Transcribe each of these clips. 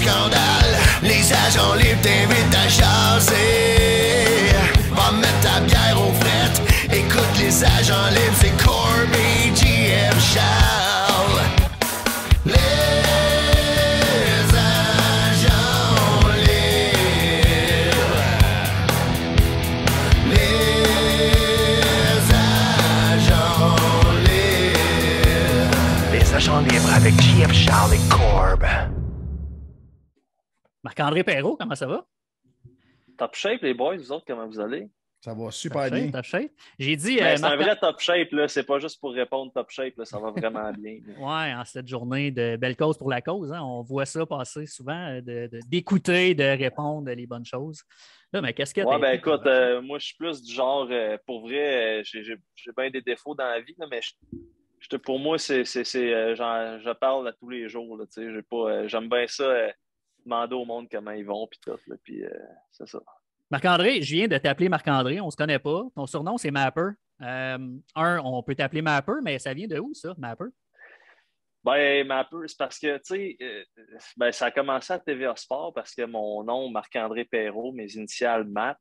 scandale. Les agents libres t'invitent à jaser. Va mettre ta bière aux frettes. Écoute les agents libres, c'est Corby, JF, Charles. Les agents libres. Les agents libres. Les agents libres avec JF, Charles et Corb. Marc-André Perrault, comment ça va? Top shape, les boys, vous autres, comment vous allez? Ça va super bien. Top shape. J'ai dit. C'est un vrai top shape, là. C'est pas juste pour répondre top shape, là. Ça va vraiment bien. Oui, en cette journée de belle cause pour la cause, hein, on voit ça passer souvent, d'écouter, de répondre les bonnes choses. Là, mais qu'est-ce que ouais, ben écoute, moi, je suis plus du genre, pour vrai, j'ai bien des défauts dans la vie, là, mais pour moi, je parle à tous les jours, là, j'aime bien ça, demander au monde comment ils vont, puis tout, là, puis c'est ça. Marc-André, je viens de t'appeler Marc-André, on ne se connaît pas. Ton surnom, c'est Mapper. On peut t'appeler Mapper, mais ça vient de où, ça, Mapper? Ben, Mapper, c'est parce que, tu sais, ça a commencé à TVA Sport parce que mon nom, Marc-André Perrault, mes initiales MAP.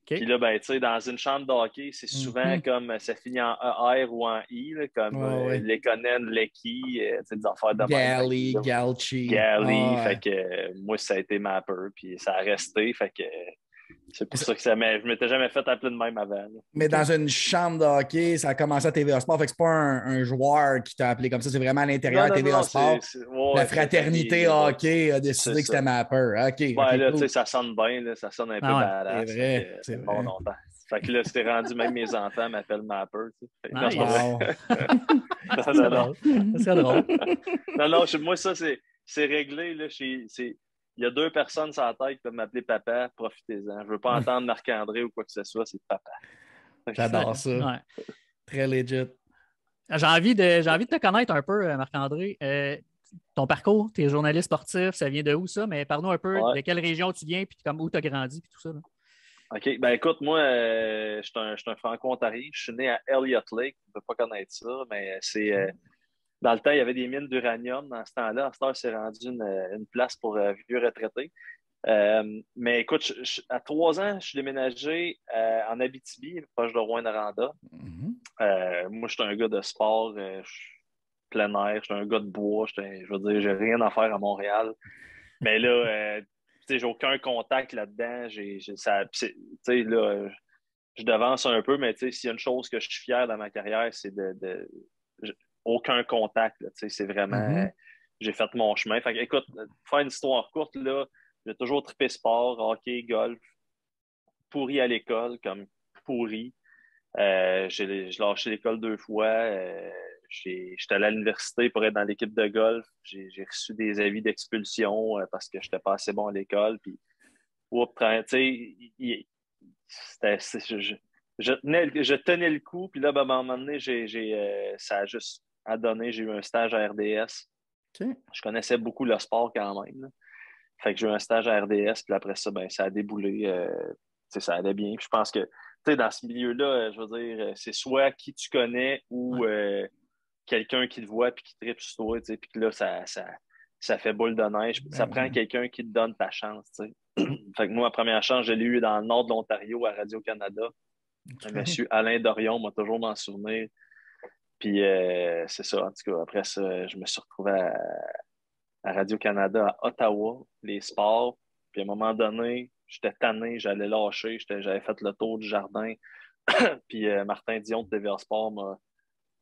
Okay. Puis là, ben, tu sais, dans une chambre de hockey, c'est souvent comme ça finit en ER ou en I, là, comme Lekonen, Lecky, tu sais, des affaires de Gally, Galchi. Gally, fait que moi, ça a été Mapper, puis ça a resté, fait que c'est pour ça que je m'étais jamais fait appeler de même avant. Là. Mais dans une chambre de hockey, ça a commencé à TVA Sport, fait que c'est pas un joueur qui t'a appelé comme ça, c'est vraiment à l'intérieur de TVA Sport. La fraternité hockey a décidé que c'était Mapper. OK. Ouais, là, tu sais, ça sonne bien, là, ça sonne un peu badass. C'est vrai. C'est bon longtemps. Fait que là, c'était rendu, même mes enfants m'appellent Mapper. Tu sais. Nice. Non, c'est drôle. Non, moi, ça, c'est réglé. Là, il y a 2 personnes sur la tête qui peuvent m'appeler papa, profitez-en. Je ne veux pas entendre Marc-André ou quoi que ce soit, c'est papa. J'adore ça. Ouais. Très legit. J'ai envie de te connaître un peu, Marc-André. Ton parcours, tu es journaliste sportif, ça vient de où ça? Mais parle-nous un peu de quelle région tu viens, puis où tu as grandi, puis tout ça. Là. OK. Ben écoute, moi, je suis un franco-ontarien. Je suis né à Elliott Lake. Tu ne peux pas connaître ça, mais c'est... Dans le temps, il y avait des mines d'uranium dans ce temps-là. À ce temps, c'est rendu une place pour vieux retraités. Mais écoute, à 3 ans, je suis déménagé en Abitibi, proche de Rouyn-Noranda. Moi, je suis un gars de sport, plein air, je suis un gars de bois. Je veux dire, j'ai rien à faire à Montréal. Mais là, tu sais, j'ai aucun contact là-dedans. Tu sais, là, je devance un peu, mais tu sais, s'il y a une chose que je suis fier dans ma carrière, c'est aucun contact. C'est vraiment... J'ai fait mon chemin. Fait que, écoute, faire une histoire courte, là, j'ai toujours trippé sport, hockey, golf, pourri à l'école, comme pourri. J'ai lâché l'école 2 fois. J'étais allé à l'université pour être dans l'équipe de golf. J'ai reçu des avis d'expulsion parce que je n'étais pas assez bon à l'école. Puis, tu sais, je tenais le coup. Puis là, ben, à un moment donné, ça a juste à donner. J'ai eu un stage à RDS. Okay. Je connaissais beaucoup le sport quand même. Là. Fait que j'ai eu un stage à RDS. Puis après ça, ben, ça a déboulé. Ça allait bien. Puis je pense que dans ce milieu-là, je veux dire, c'est soit qui tu connais ou quelqu'un qui te voit puis qui tripe sur toi. Puis que là, ça fait boule de neige. Ça prend quelqu'un qui te donne ta chance. Fait que moi, ma première chance, je l'ai eu dans le nord de l'Ontario à Radio-Canada. Okay. Monsieur Alain Dorion m'a toujours m'en souvenir. Puis c'est ça, en tout cas, après ça, je me suis retrouvé à Radio-Canada à Ottawa, les sports. Puis à un moment donné, j'étais tanné, j'allais lâcher, j'avais fait le tour du jardin. Puis Martin Dion de TVA Sport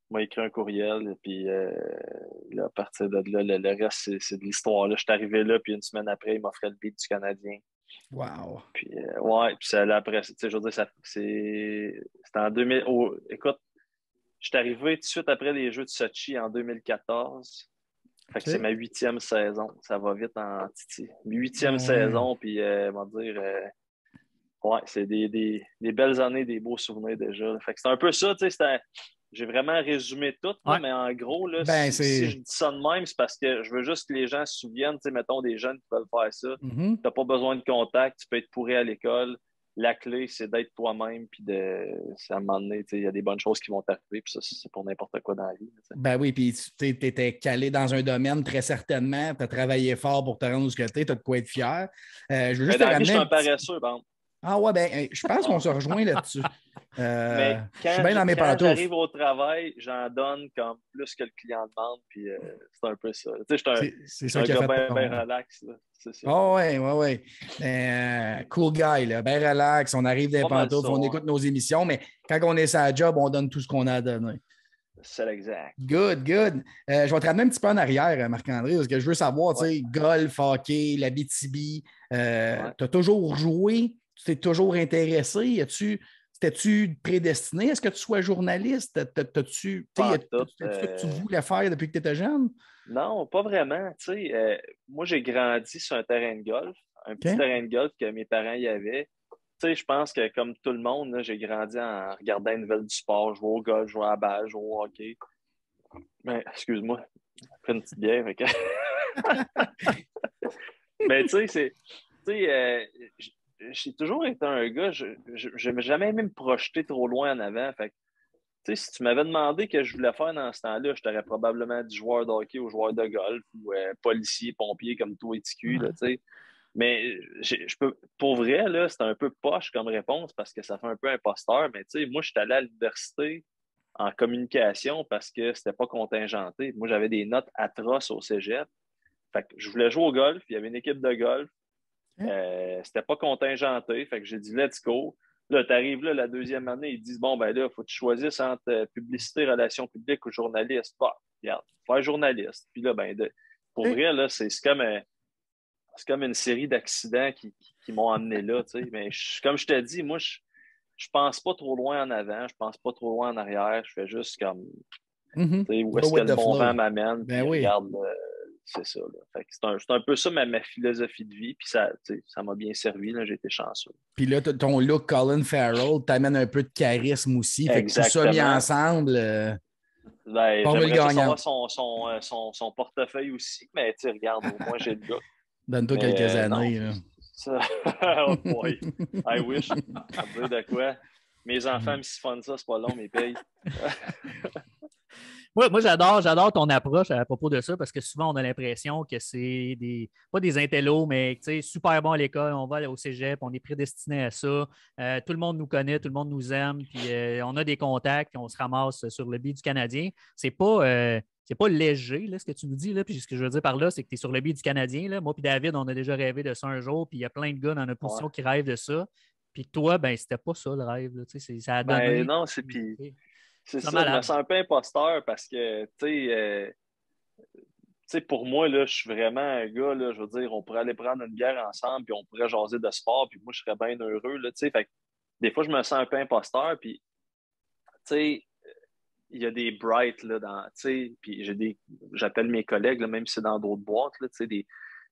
m'a écrit un courriel. Puis là, à partir de là, le reste, c'est de l'histoire. Là, je suis arrivé là, puis une semaine après, il m'offrait le beat du Canadien. Wow! Puis puis ça, là, après, tu sais, je veux dire, c'était en 2000. Écoute, je suis arrivé tout de suite après les Jeux de Sochi en 2014. Fait que c'est ma 8e saison. Ça va vite en titi. 8e saison, puis on va dire... c'est des belles années, des beaux souvenirs déjà. Fait que c'est un peu ça, tu sais, j'ai vraiment résumé tout, là, mais en gros, là, si je dis ça de même, c'est parce que je veux juste que les gens se souviennent, tu sais, mettons des jeunes qui veulent faire ça. T'as pas besoin de contact, tu peux être pourri à l'école, la clé, c'est d'être toi-même, puis à un moment donné, il y a des bonnes choses qui vont t'arriver, puis ça, c'est pour n'importe quoi dans la vie. T'sais. Ben oui, puis tu étais calé dans un domaine très certainement, tu as travaillé fort pour te rendre où tu es, tu as de quoi être fier. Je veux juste dans te la vie, je suis ramener. un paresseux, bon. Ah ouais, ben, je pense qu'on se rejoint là-dessus. Mais je suis bien dans mes quand pantoufles. j'arrive au travail, j'en donne comme plus que le client demande, puis c'est un peu ça. Tu sais, je suis un gars bien relax, là. C'est ça. Oh ouais. Cool guy, là, bien relax. On arrive des pantoufles, on écoute nos émissions, mais quand on est sur la job, on donne tout ce qu'on a à donner. C'est l'exact. Good. Je vais te ramener un petit peu en arrière, Marc-André, parce que je veux savoir, tu sais, golf, hockey, l'Abitibi, tu as toujours joué, tu t'es toujours intéressé, t'étais-tu prédestiné à ce que tu sois journaliste? T'as-tu que tu voulais faire depuis que tu étais jeune? Non, pas vraiment. Moi, j'ai grandi sur un terrain de golf, un petit terrain de golf que mes parents y avaient. Je pense que comme tout le monde, là, j'ai grandi en regardant les nouvelles du sport, jouer au golf, jouer à la balle, jouer au hockey. Mais, excuse-moi, après une petite bière. Mais j'ai toujours été un gars, je n'ai jamais aimé me projeter trop loin en avant. Fait que, si tu m'avais demandé ce que je voulais faire dans ce temps-là, je t'aurais probablement dit joueur de hockey ou joueur de golf ou policier, pompier comme toi et TQ. Mais pour vrai, là, c'est un peu poche comme réponse parce que ça fait un peu imposteur. Mais moi, je suis allé à l'université en communication parce que c'était pas contingenté. Moi, j'avais des notes atroces au cégep. Fait que je voulais jouer au golf. Il y avait une équipe de golf. C'était pas contingenté. Fait que j'ai dit let's go. Là, tu arrives là, la deuxième année, ils disent bon, ben là, il faut que tu choisisses entre publicité, relations publiques ou journaliste. Bah, regarde, faire journaliste. Puis là, pour vrai, là, c'est comme une série d'accidents qui m'ont amené là. Mais comme je te dis, moi, je pense pas trop loin en avant, je pense pas trop loin en arrière. Je fais juste comme où est-ce que le bon vent m'amène. Ben oui. Regarde, c'est ça. Là. Fait que c'est un peu ça ma philosophie de vie. Puis ça m'a bien servi. J'ai été chanceux. Puis là, ton look Colin Farrell t'amène un peu de charisme aussi. Fait que tout ça mis ensemble. J'aimerais savoir son portefeuille aussi. Mais regarde, au moins j'ai le gars. Donne-toi quelques années. Oh boy. I wish. Ça veut dire de quoi? Mes enfants me siphonnent ça, c'est pas long, mais ils payent. Moi, j'adore ton approche à propos de ça parce que souvent, on a l'impression que c'est pas des intellos, mais super bon à l'école, on va au cégep, on est prédestiné à ça. Tout le monde nous connaît, tout le monde nous aime, puis on a des contacts, on se ramasse sur le billet du Canadien. C'est pas léger, là, ce que tu nous dis. Là. Puis ce que je veux dire par là, c'est que tu es sur le billet du Canadien. Là. Moi et David, on a déjà rêvé de ça un jour, puis il y a plein de gars dans notre position qui rêvent de ça. Puis toi, c'était pas ça le rêve. Là. Ça a donné. Non, c'est ça, je me sens un peu imposteur parce que, pour moi, là, je suis vraiment un gars, là, je veux dire, on pourrait aller prendre une bière ensemble, puis on pourrait jaser de sport, puis moi, je serais bien heureux, là, fait que des fois, je me sens un peu imposteur, puis, il y a des brights, là, puis j'appelle mes collègues, là, même si c'est dans d'autres boîtes, là,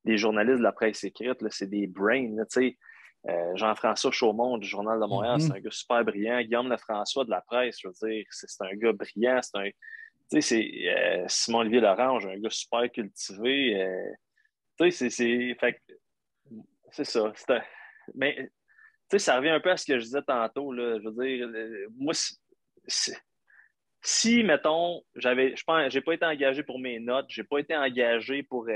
des journalistes de la presse écrite, là, c'est des brains, là, Jean-François Chaumont du Journal de Montréal, c'est un gars super brillant. Guillaume Lefrançois de la presse, je veux dire, c'est un gars brillant. C'est Simon-Olivier Lorange, un gars super cultivé. C'est ça. Mais ça revient un peu à ce que je disais tantôt. Là, je veux dire, moi, si, mettons, j'ai pas été engagé pour mes notes, j'ai pas été engagé pour...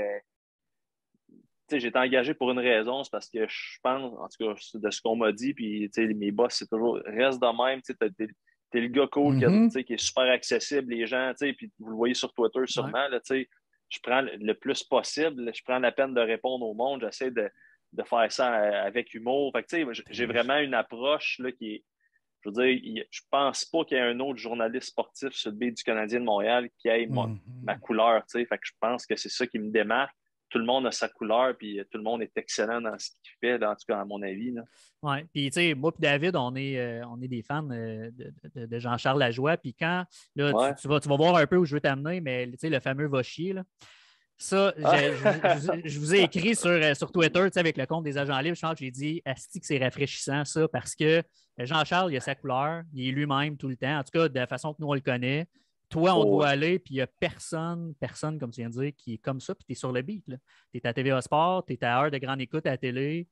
j'ai été engagé pour une raison, c'est parce que je pense, en tout cas, de ce qu'on m'a dit, puis mes boss, c'est toujours reste de même, t'es le gars cool qui est super accessible, les gens, puis vous le voyez sur Twitter sûrement, là, je prends le plus possible, je prends la peine de répondre au monde, j'essaie de faire ça avec humour. Fait que, j'ai vraiment une approche là, qui est, je veux dire, je pense pas qu'il y ait un autre journaliste sportif sur le billet du Canadien de Montréal qui ait ma couleur, fait que je pense que c'est ça qui me démarque. Tout le monde a sa couleur, puis tout le monde est excellent dans ce qu'il fait, là, en tout cas, à mon avis. Oui, puis tu sais, moi et David, on est des fans de Jean-Charles Lajoie, puis quand, là, tu vas voir un peu où je veux t'amener, mais tu sais, le fameux va chier, là. Ça, je vous ai écrit sur Twitter, avec le compte des agents libres, je pense que j'ai dit, asti que c'est rafraîchissant, ça, parce que Jean-Charles, il a sa couleur, il est lui-même tout le temps, en tout cas, de la façon que nous, on le connaît. Toi, on doit aller, puis il n'y a personne, comme tu viens de dire, qui est comme ça, puis tu es sur le beat. Tu es à TVA Sport, tu es à heure de grande écoute à la télé.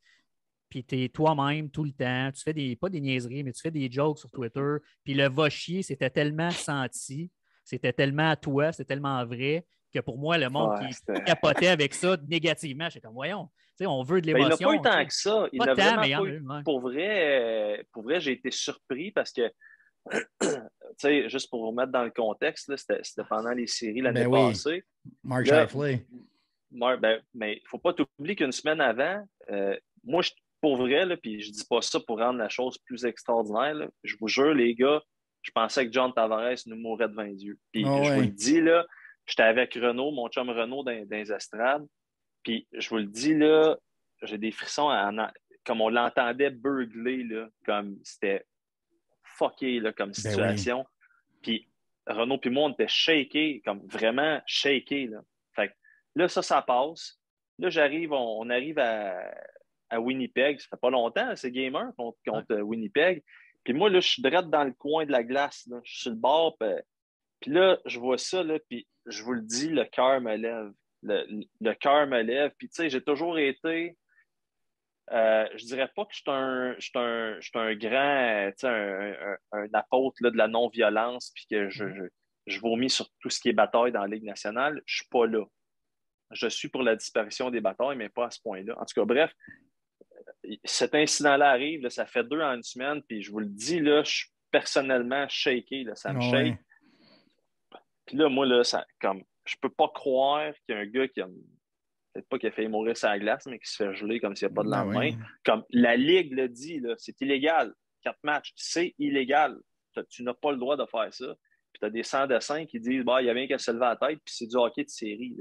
puis tu es toi-même tout le temps. Tu fais pas des niaiseries, mais tu fais des jokes sur Twitter. Puis le va chier, c'était tellement senti, c'était tellement à toi, c'était tellement vrai que pour moi, le monde qui capotait avec ça négativement, j'étais comme, voyons, on veut de l'émotion. Il n'a pas eu tant que ça. Il n'a vraiment pas eu. Ouais. Pour vrai, j'ai été surpris parce que, juste pour vous mettre dans le contexte, c'était pendant les séries l'année passée. Mark Scheifele. Mais il ne faut pas t'oublier qu'une semaine avant, moi, pour vrai, puis je dis pas ça pour rendre la chose plus extraordinaire, là, je vous jure, les gars, je pensais que John Tavares nous mourrait devant les yeux. Puis je vous le dis, là, j'étais avec Renaud, mon chum Renaud, dans les estrades. Puis je vous le dis, là, j'ai des frissons comme on l'entendait beugler, là, comme c'était fucké là, comme situation. Puis Renaud puis moi, on était shakés, comme vraiment shakés. Là. Fait que là, ça passe. Là, on arrive à Winnipeg. Ça fait pas longtemps, c'est Gamer contre Winnipeg. Puis moi, là, je suis direct dans le coin de la glace. Là. Je suis sur le bord. Puis là, je vois ça, là, puis je vous le dis, le cœur me lève. Le cœur me lève. Puis, tu sais, j'ai toujours été... je dirais pas que je suis un grand, un apôtre là, de la non-violence, puis que je vomis sur tout ce qui est bataille dans la Ligue nationale. Je suis pas là. Je suis pour la disparition des batailles, mais pas à ce point-là. En tout cas, bref, cet incident-là arrive, là, ça fait 2 en une semaine, puis je vous le dis, là, je suis personnellement shaké, là, ça me shake. Puis là, moi, là, je peux pas croire qu'il y a un gars qui a peut-être pas qu'il a failli mourir sur la glace, mais qui se fait geler comme s'il n'y a pas de lendemain. Comme la Ligue le dit, là, c'est illégal. 4 matchs, c'est illégal. Tu n'as pas le droit de faire ça. Puis tu as des sans-dessins qui disent il y a bien qu'à se lever à la tête, puis c'est du hockey de série.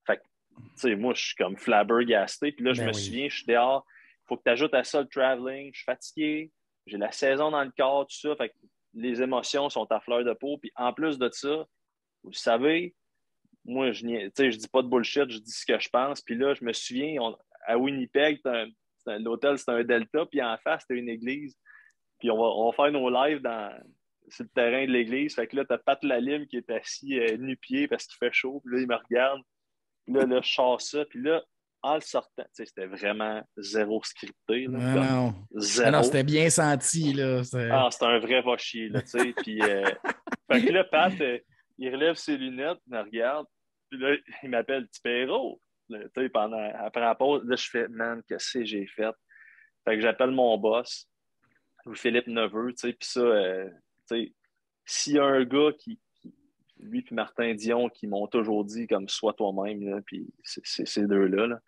Fait que, tu sais, moi, je suis comme flabbergasté. Puis là, je me souviens, je suis dehors. Il faut que tu ajoutes à ça le traveling. Je suis fatigué. J'ai la saison dans le corps, tout ça. Fait que les émotions sont à fleur de peau. Puis en plus de ça, vous le savez, moi, je dis pas de bullshit, je dis ce que je pense. Puis là, je me souviens, à Winnipeg, l'hôtel, c'était un Delta, puis en face, c'était une église. Puis on va faire nos lives sur le terrain de l'église. Fait que là, t'as Pat Lalime qui est assis nu-pied parce qu'il fait chaud. Puis là, il me regarde. Puis là, je sors ça. Puis là, en le sortant, c'était vraiment zéro scripté. Là, non. Zéro. Non, c'était bien senti. Là. C'était un vrai va chier, là, tu sais. Puis, fait que là, Pat, il relève ses lunettes, il me regarde. Puis là, il m'appelle Petit Perrault. Après la pause, là, je fais, man, qu'est-ce que j'ai fait? Fait que j'appelle mon boss, Philippe Neveu, tu sais, puis ça, tu sais, s'il y a un gars lui puis Martin Dion, qui m'ont toujours dit comme sois toi-même, là, puis c'est ces deux-là, là.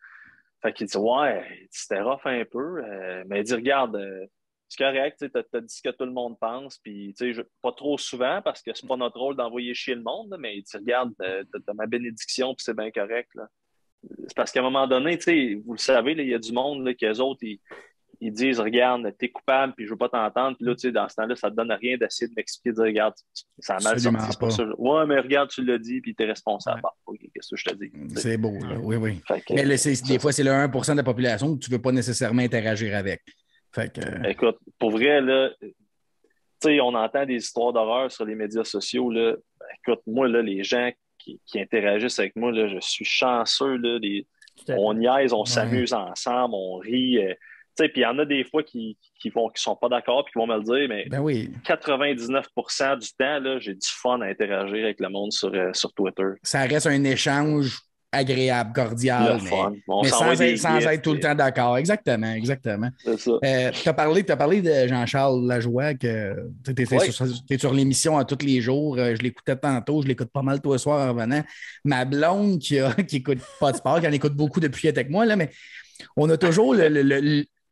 Fait qu'il dit, ouais, c'était rough un peu, mais il dit, regarde, c'est correct, tu as dit ce que tout le monde pense, puis pas trop souvent, parce que c'est pas notre rôle d'envoyer chier le monde, là, mais il dit, regarde, t'as ma bénédiction, puis c'est bien correct. Là. C'est parce qu'à un moment donné, vous le savez, il y a du monde, là, qu'eux autres, ils disent, regarde, t'es coupable, puis je veux pas t'entendre, puis là, dans ce temps-là, ça te donne rien d'essayer de m'expliquer, de dire, regarde, ça a mal sorti, c'est pas ça. Ouais, mais regarde, tu l'as dit, puis t'es responsable. Ouais. Qu'est-ce que je te dis? C'est beau, là. Oui. Mais là, des fois, c'est le 1% de la population que tu veux pas nécessairement interagir avec. Fait que... Écoute, pour vrai, là, on entend des histoires d'horreur sur les médias sociaux, là. Écoute, moi, là, les gens qui interagissent avec moi, là, je suis chanceux, là, on niaise, on s'amuse ensemble, on rit, puis il y en a des fois qui sont pas d'accord et qui vont me le dire, mais 99% du temps, là, j'ai du fun à interagir avec le monde sur Twitter. Ça reste un échange agréable, cordial, mais sans être tout le temps d'accord. Exactement. C'est ça. Tu as parlé de Jean-Charles Lajoie, que tu es sur l'émission à tous les jours. Je l'écoutais tantôt, je l'écoute pas mal tous les soirs en revenant. Ma blonde qui écoute pas de sport, qui en écoute beaucoup depuis qu'elle est avec moi, là, mais on a toujours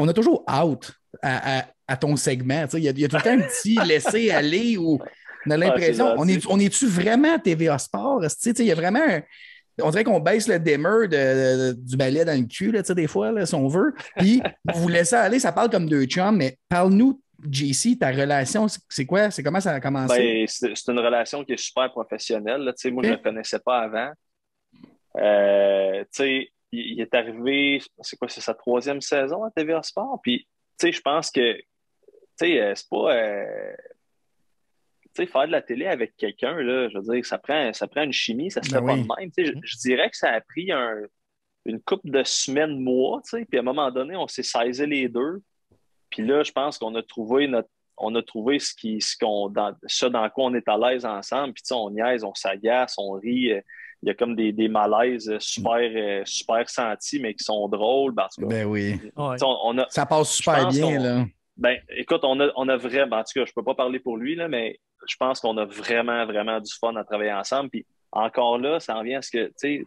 on a toujours out à ton segment. Il y a tout le temps un petit laisser aller où on a l'impression, on est-tu vraiment TVA Sport? Il y a vraiment on dirait qu'on baisse le dimmer du balai dans le cul, là, des fois, là, si on veut. Puis, vous laissez aller, ça parle comme deux chums, mais parle-nous, JC, ta relation, c'est quoi? C'est comment ça a commencé? C'est une relation qui est super professionnelle. Là. Moi, je ne le connaissais pas avant. Il est arrivé, c'est sa 3e saison à TVA Sport. Puis, je pense que, c'est pas... faire de la télé avec quelqu'un, là, je veux dire, ça prend une chimie, ça se fait pas de même. Je dirais que ça a pris une couple de semaines, mois, tu sais, puis à un moment donné, on s'est saisi les deux. Puis là, je pense qu'on a trouvé ce dans quoi on est à l'aise ensemble. Puis tu sais, on niaise, on s'agace, on rit. Il y a comme des malaises super sentis, mais qui sont drôles. En tout cas, Ben oui. Ça passe je super pense bien, là. Ben, écoute, on a vraiment, en tout cas, je peux pas parler pour lui, là, mais je pense qu'on a vraiment, vraiment du fun à travailler ensemble. Puis encore là, ça revient à ce que, tu sais,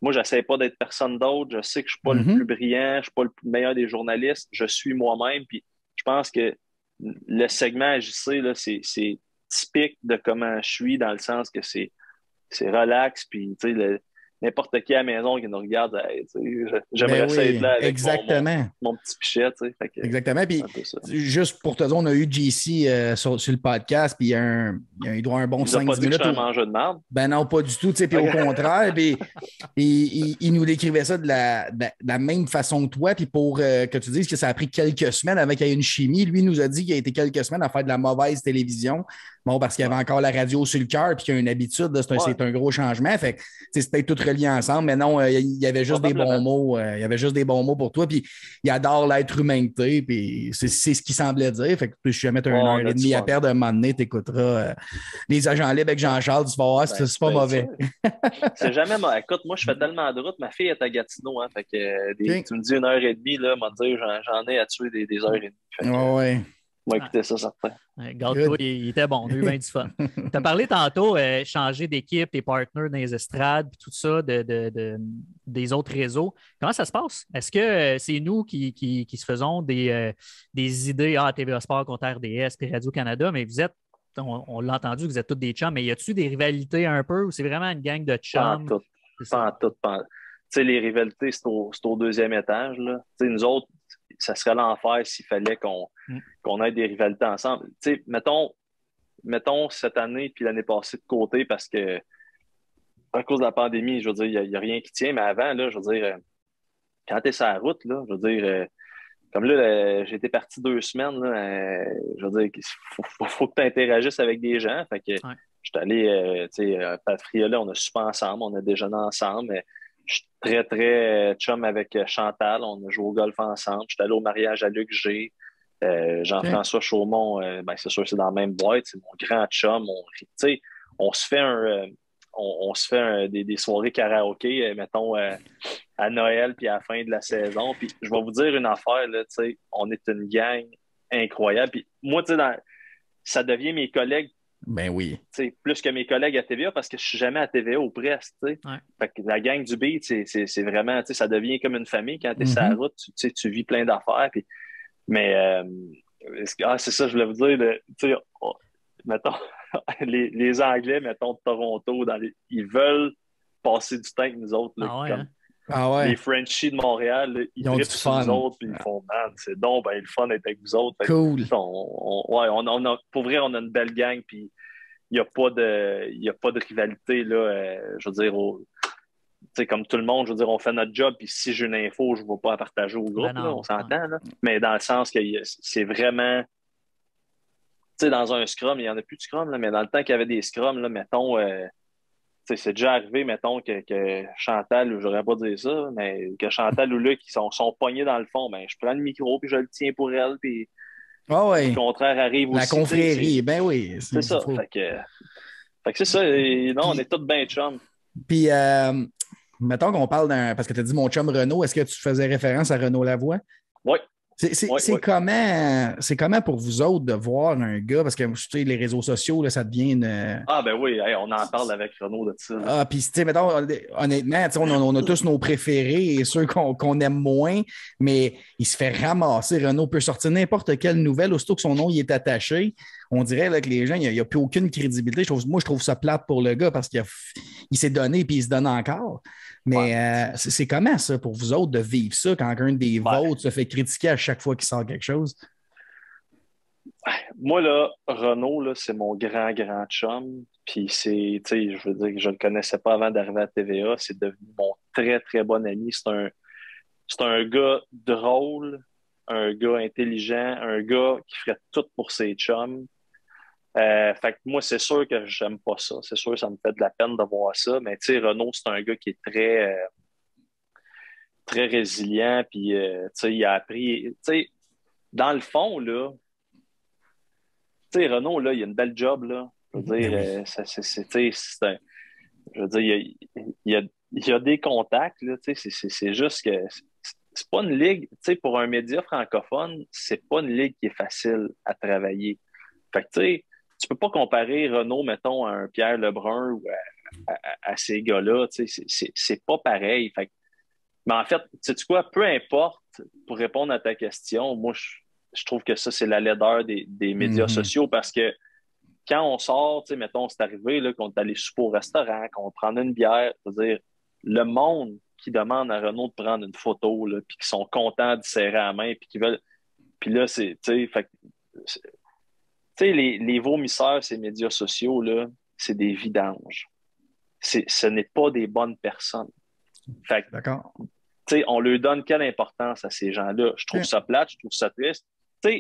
moi, j'essaie pas d'être personne d'autre. Je sais que je suis pas le plus brillant, je suis pas le meilleur des journalistes. Je suis moi-même. Puis je pense que le segment AJC, là, c'est typique de comment je suis, dans le sens que c'est relax. Puis, tu sais, n'importe qui à la maison qui nous regarde, hey, j'aimerais ça être là avec mon petit pichet. Exactement. Puis, juste pour te dire, on a eu JC sur le podcast, puis il doit avoir un bon 5-10 minutes. Il n'a pas dit que je suis un mangeur de merde. Ben non, pas du tout. Puis au contraire, puis, il nous décrivait ça de la même façon que toi. Puis pour que tu dises que ça a pris quelques semaines avec qu'il y ait une chimie, lui nous a dit qu'il a été quelques semaines à faire de la mauvaise télévision. Bon, parce qu'il y avait encore la radio sur le cœur, puis qu'il y a une habitude, c'est un gros changement. Fait que c'est peut-être tout relié ensemble, mais non, il y avait juste des bons mots. Il y avait juste des bons mots pour toi. Puis il adore l'être humain que t'es, puis c'est ce qu'il semblait dire. Fait que si jamais tu as une heure et demie à perdre, un moment donné, tu écouteras les agents libres avec Jean-Charles, tu vas voir, c'est pas mauvais. C'est jamais mauvais. Écoute, moi, je fais tellement de route. Ma fille est à Gatineau, hein, fait que tu me dis une heure et demie, là, m'a dire, j'en ai à tuer des heures et demie. Ouais. On va écouter ça, certain. Garde-toi, il était bon, on a eu bien du fun. Tu as parlé tantôt, changer d'équipe, tes partenaires dans les estrades, puis tout ça, des autres réseaux. Comment ça se passe? Est-ce que c'est nous qui se faisons des idées, TVA Sport contre RDS puis Radio-Canada, mais vous êtes, on l'a entendu, vous êtes tous des chums, mais y a-tu des rivalités un peu ou c'est vraiment une gang de chums? Pas en tout. Tu sais, les rivalités, c'est au deuxième étage, là. Tu sais, nous autres, ça serait l'enfer s'il fallait qu'on ait des rivalités ensemble. Tu sais, mettons cette année puis l'année passée de côté parce que à cause de la pandémie, je veux dire, il n'y a rien qui tient, mais avant, là, je veux dire, quand tu es sur la route, là, je veux dire, comme là, j'ai été parti 2 semaines, là, je veux dire, faut que tu interagisses avec des gens. Fait que je suis allé, tu sais, Pat Friolet, on a soupé ensemble, on a déjeuné ensemble, mais je suis très, très chum avec Chantal. On a joué au golf ensemble. Je suis allé au mariage à Luc G. Jean-François Chaumont, ben, c'est sûr, c'est dans la même boîte. C'est mon grand chum. On se fait des soirées karaoké, mettons, à Noël puis à la fin de la saison. Puis je vais vous dire une affaire, là, on est une gang incroyable. Puis moi, ça devient mes collègues. Ben oui. Plus que mes collègues à TVA parce que je suis jamais à TVA ou presque. Fait que la gang du beat, c'est vraiment, ça devient comme une famille quand tu es sur la route, tu vis plein d'affaires. Mais c'est ça, je voulais vous dire, mettons, les Anglais, mettons, de Toronto, ils veulent passer du temps avec nous autres. Là, les Frenchies de Montréal, là, ils trippent sur nous autres, puis ils font, man, c'est donc le fun d'être avec vous autres. Cool. Pour vrai, on a une belle gang, puis il n'y a pas de rivalité, là, je veux dire, comme tout le monde, je veux dire, on fait notre job, puis si j'ai une info, je ne vais pas la partager au groupe, là, on s'entend, là. Mais dans le sens que c'est vraiment, tu sais, dans un scrum, il n'y en a plus de scrum, là, mais dans le temps qu'il y avait des scrums, là, mettons, c'est déjà arrivé, mettons, que Chantal, ou j'aurais pas dit ça, mais que Chantal ou Luc, ils sont pognés dans le fond, ben, je prends le micro, puis je le tiens pour elle, puis le contraire arrive aussi. La confrérie, ben oui. C'est ça. Fait que c'est ça. Non, on est tous bien chums. Puis, mettons qu'on parle parce que tu as dit mon chum Renaud, est-ce que tu faisais référence à Renaud Lavoie? Oui. C'est comment pour vous autres de voir un gars, parce que les réseaux sociaux, là, ça devient une... Ah ben oui, on en parle avec Renaud de ça. Ah, puis mettons, honnêtement, on a tous nos préférés et ceux qu'on aime moins, mais il se fait ramasser. Renaud peut sortir n'importe quelle nouvelle, aussitôt que son nom y est attaché. On dirait là, que les gens, il n'y a plus aucune crédibilité. Je trouve ça plate pour le gars parce qu'il s'est donné et il se donne encore. Mais c'est comment ça pour vous autres de vivre ça quand un des vôtres se fait critiquer à chaque fois qu'il sort quelque chose? Moi, là, Renaud, là, c'est mon grand, grand chum. Puis c'est, tu sais, je veux dire que je ne le connaissais pas avant d'arriver à TVA. C'est devenu mon très, très bon ami. C'est un gars drôle, un gars intelligent, un gars qui ferait tout pour ses chums. Fait que moi, c'est sûr que j'aime pas ça. C'est sûr que ça me fait de la peine de voir ça. Mais tu sais, Renaud, c'est un gars qui est très... très résilient, puis il a appris. Dans le fond, là, Renaud, là, il a une belle job, là. Je veux dire, je veux dire, il y a des contacts, là, c'est juste que c'est pas une ligue, pour un média francophone, c'est pas une ligue qui est facile à travailler. Fait que, tu peux pas comparer Renaud, mettons, à un Pierre Lebrun ou à ces gars-là, c'est pas pareil. Fait que, mais en fait, sais-tu quoi, peu importe, pour répondre à ta question, moi, je trouve que ça, c'est la laideur des médias sociaux parce que quand on sort, mettons, c'est arrivé là, qu'on est allé souper au restaurant, qu'on prend une bière, c'est-à-dire le monde qui demande à Renaud de prendre une photo, là, puis qui sont contents d'y serrer la main, puis qui veulent. Puis là, les vomisseurs, ces médias sociaux, là, c'est des vidanges. Ce n'est pas des bonnes personnes. Fait que, d'accord. On leur donne quelle importance à ces gens-là? Je trouve ça plate, je trouve ça triste.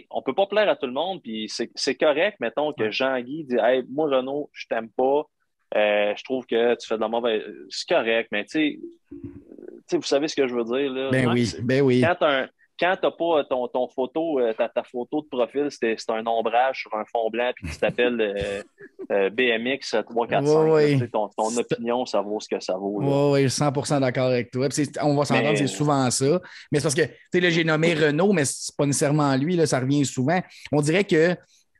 On peut pas plaire à tout le monde, puis c'est correct, mettons, que Jean-Guy dit hey, moi, Renaud, je t'aime pas, je trouve que tu fais de la mauvaise. C'est correct, mais vous savez ce que je veux dire, là. Ben oui. Quand t'as pas ton photo, ta photo de profil, c'est un ombrage sur un fond blanc, puis tu t'appelles BMX 345. Oui. Ton opinion, ça vaut ce que ça vaut. Oui, je suis 100% d'accord avec toi. On va s'entendre, c'est souvent ça. Mais c'est parce que, là, j'ai nommé Renaud, mais c'est pas nécessairement lui, là, ça revient souvent. On dirait que,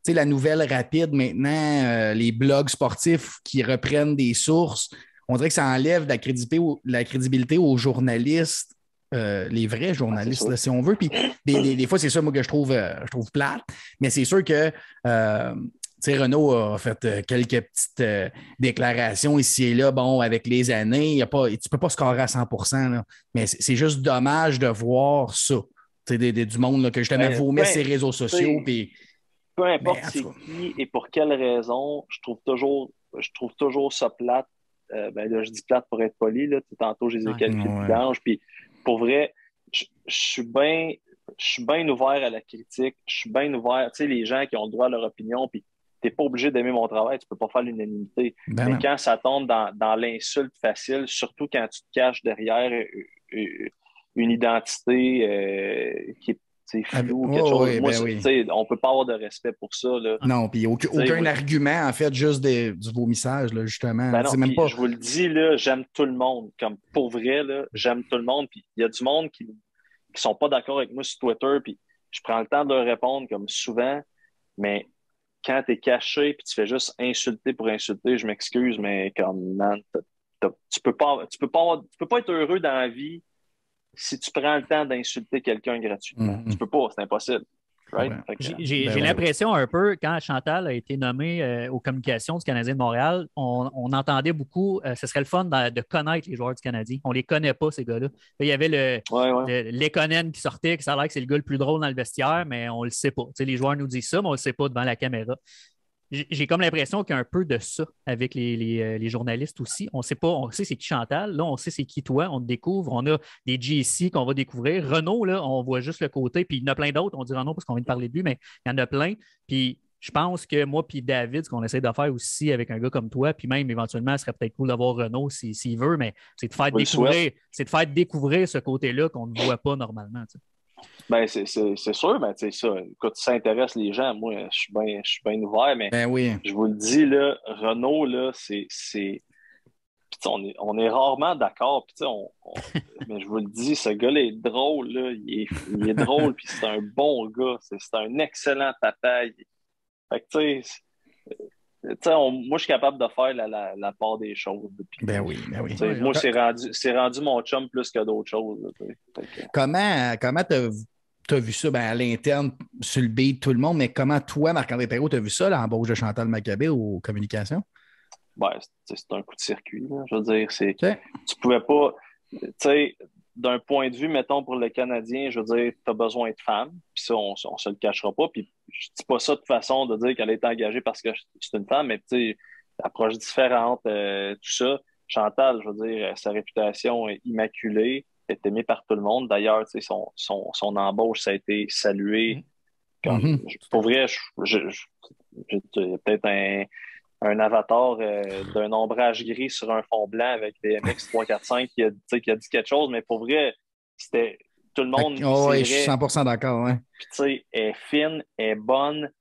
la nouvelle rapide maintenant, les blogs sportifs qui reprennent des sources, on dirait que ça enlève la crédibilité aux journalistes. Les vrais journalistes, là, si on veut. Puis des fois, c'est ça, moi, que je trouve plate. Mais c'est sûr que Renaud a fait quelques petites déclarations ici et là. Bon, avec les années, tu ne peux pas scorer à 100%. Là, mais c'est juste dommage de voir ça. Du monde là, que justement vomit ses réseaux sociaux. Puis, peu importe c'est qui et pour quelle raison, je trouve toujours ça plate. Là, je dis plate pour être poli. Là, tantôt, je les ai qualifiés de vidange. Puis, pour vrai, je suis bien ouvert à la critique. Je suis bien ouvert. Tu sais, les gens qui ont le droit à leur opinion, puis t'es pas obligé d'aimer mon travail, tu peux pas faire l'unanimité. Mais quand ça tombe dans l'insulte facile, surtout quand tu te caches derrière une identité qui est floue ou quelque chose. Moi, on peut pas avoir de respect pour ça. Là. Non, puis aucun argument, en fait, juste du vomissage, là, justement. Non, même pas... Je vous le dis, là, j'aime tout le monde. Comme pour vrai, là, j'aime tout le monde. Puis il y a du monde qui sont pas d'accord avec moi sur Twitter, puis je prends le temps de leur répondre comme souvent, mais quand tu es caché puis tu fais juste insulter pour insulter, je m'excuse, mais comme man, tu peux pas être heureux dans la vie si tu prends le temps d'insulter quelqu'un gratuitement. Tu peux pas, c'est impossible. Right? Ouais. J'ai l'impression un peu, quand Chantal a été nommée aux communications du Canadien de Montréal, on entendait beaucoup, ce serait le fun de connaître les joueurs du Canadien. On ne les connaît pas, ces gars-là. Il y avait Lekonen qui sortait, que ça a l'air que c'est le gars le plus drôle dans le vestiaire, mais on ne le sait pas. Les joueurs nous disent ça, mais on ne le sait pas devant la caméra. J'ai comme l'impression qu'il y a un peu de ça avec les journalistes aussi. On sait c'est qui Chantal, là, on sait c'est qui toi, on te découvre, on a des GC qu'on va découvrir. Renaud, là, on voit juste le côté, puis il y en a plein d'autres, on dit Renaud parce qu'on vient de parler de lui, mais il y en a plein. Puis je pense que moi puis David, ce qu'on essaie de faire aussi avec un gars comme toi, puis même éventuellement, ce serait peut-être cool d'avoir Renaud s'il veut, mais c'est de faire découvrir ce côté-là qu'on ne voit pas normalement. T'sais. Ben, c'est sûr, mais tu sais, ça, quand ça intéresse les gens, moi, je suis bien ouvert, mais je vous le dis, là, Renaud, là, on est rarement d'accord, puis mais je vous le dis, ce gars-là est drôle, là, il est drôle, puis c'est un bon gars, c'est un excellent papa. Fait que, tu sais, moi, je suis capable de faire la part des choses. Puis, moi, c'est rendu mon chum plus que d'autres choses. Là, comment tu as vu ça à l'interne, sur le beat, tout le monde, mais comment toi, Marc-André Perrault, tu as vu ça, l'embauche de Chantal Maccabé aux communications? Ben, c'est un coup de circuit. Là, je veux dire, tu pouvais pas... Tu sais, d'un point de vue, mettons, pour le Canadien, je veux dire, tu as besoin de femmes, puis ça, on se le cachera pas, puis je dis pas ça de façon de dire qu'elle est engagée parce que c'est une femme, mais tu sais, approche différente, tout ça. Chantal, je veux dire, sa réputation est immaculée, elle est aimée par tout le monde. D'ailleurs, tu sais, son embauche, ça a été salué. Comme, pour vrai, j'ai peut-être un avatar d'un ombrage gris sur un fond blanc avec des MX 345 qui a dit quelque chose, mais pour vrai, tout le monde. Oui, je suis 100% d'accord. Ouais. Puis, tu sais, elle est fine, elle est bonne.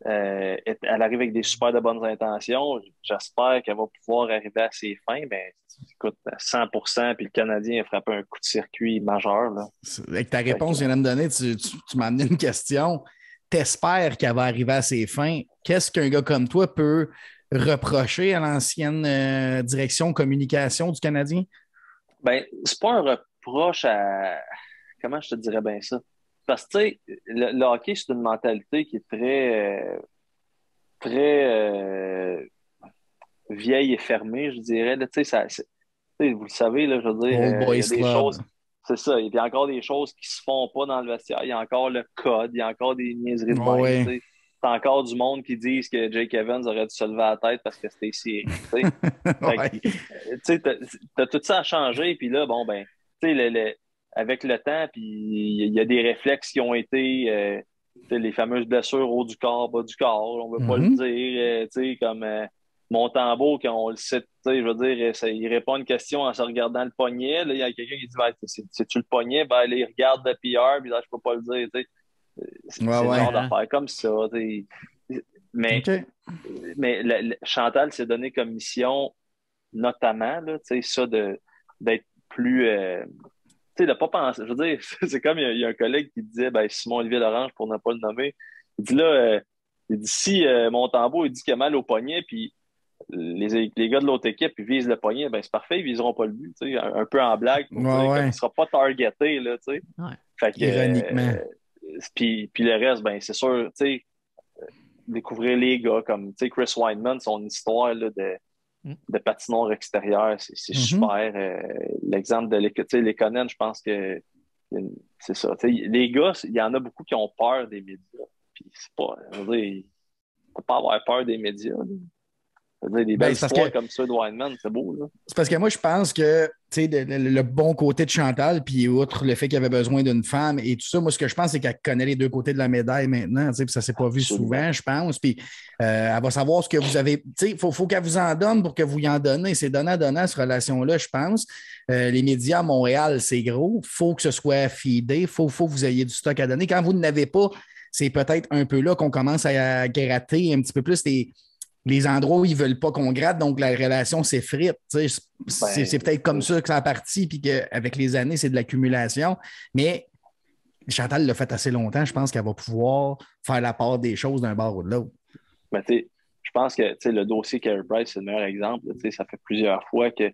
Elle arrive avec des super de bonnes intentions. J'espère qu'elle va pouvoir arriver à ses fins. Mais écoute, 100%, puis le Canadien a frappé un coup de circuit majeur. Là. Avec ta réponse que tu viens de me donner, tu m'as amené une question. T'espères qu'elle va arriver à ses fins. Qu'est-ce qu'un gars comme toi peut reprocher à l'ancienne direction communication du Canadien? Ben, c'est pas un reproche à. Comment je te dirais bien ça? Parce que, tu sais, le hockey, c'est une mentalité qui est très vieille et fermée, je dirais. Là, tu sais, vous le savez, là, je veux dire, Old il y Boys a des Club. choses. C'est ça, il y a encore des choses qui se font pas dans le vestiaire. Il y a encore le code, il y a encore des niaiseries de même. Ouais. Tu sais. T'as encore du monde qui disent que Jake Evans aurait dû se lever à la tête parce que c'était série. Tu sais. Ouais. Tu sais, t'as tout ça à changer, puis là, bon, ben, tu sais, avec le temps, puis il y a des réflexes qui ont été, tu sais, les fameuses blessures haut du corps, bas du corps, on veut pas le dire, tu sais, comme Montembeault, quand on le cite, tu sais, je veux dire, il répond à une question en se regardant le poignet, là, il y a quelqu'un qui dit, ben, c'est-tu le poignet? Ben, là, il regarde le PR, puis là, je peux pas le dire, tu sais. C'est le genre d'affaire comme ça, tu sais. Mais, OK. Chantal s'est donné comme mission, notamment, là, tu sais, ça d'être plus. Tu sais, de pas penser. Je veux dire, c'est comme il y a un collègue qui disait, ben, Simon-Olivier Lorange, pour ne pas le nommer, il dit là, il dit si Montembeault, il dit qu'il a mal au poignet, puis les gars de l'autre équipe, ils visent le poignet, ben, c'est parfait, ils viseront pas le but, tu sais, un peu en blague, pour dire, comme il sera pas targeté, là, tu sais. Ouais. Fait que, ironiquement. Puis le reste, ben, c'est sûr, tu sais, découvrir les gars comme, tu sais, Chris Wideman, son histoire, là, de patinoire extérieur, c'est super. L'exemple de Lekonen, je pense que c'est ça. T'sais, les gars, il y en a beaucoup qui ont peur des médias. Puis c'est pas, je veux dire, il ne faut pas avoir peur des médias. Là. Je veux dire, des belles histoires comme ça de Wineman, c'est beau. Là. C'est parce que moi, je pense que le bon côté de Chantal, puis outre le fait qu'il avait besoin d'une femme et tout ça, moi, ce que je pense, c'est qu'elle connaît les deux côtés de la médaille maintenant. Puis ça ne s'est pas vu souvent, je pense. Puis elle va savoir ce que vous avez. Il faut qu'elle vous en donne pour que vous y en donnez. C'est donnant-donnant, cette relation-là, je pense. Les médias à Montréal, c'est gros. Il faut que ce soit feedé. Il faut que vous ayez du stock à donner. Quand vous n'avez pas, c'est peut-être un peu là qu'on commence à gratter un petit peu plus les endroits où ils ne veulent pas qu'on gratte, donc la relation s'effrite. C'est peut-être comme ça que ça a parti, puis qu'avec les années, c'est de l'accumulation. Mais Chantal l'a fait assez longtemps. Je pense qu'elle va pouvoir faire la part des choses d'un bord ou de l'autre. Mais je pense que le dossier Carey Price, c'est le meilleur exemple. Ça fait plusieurs fois que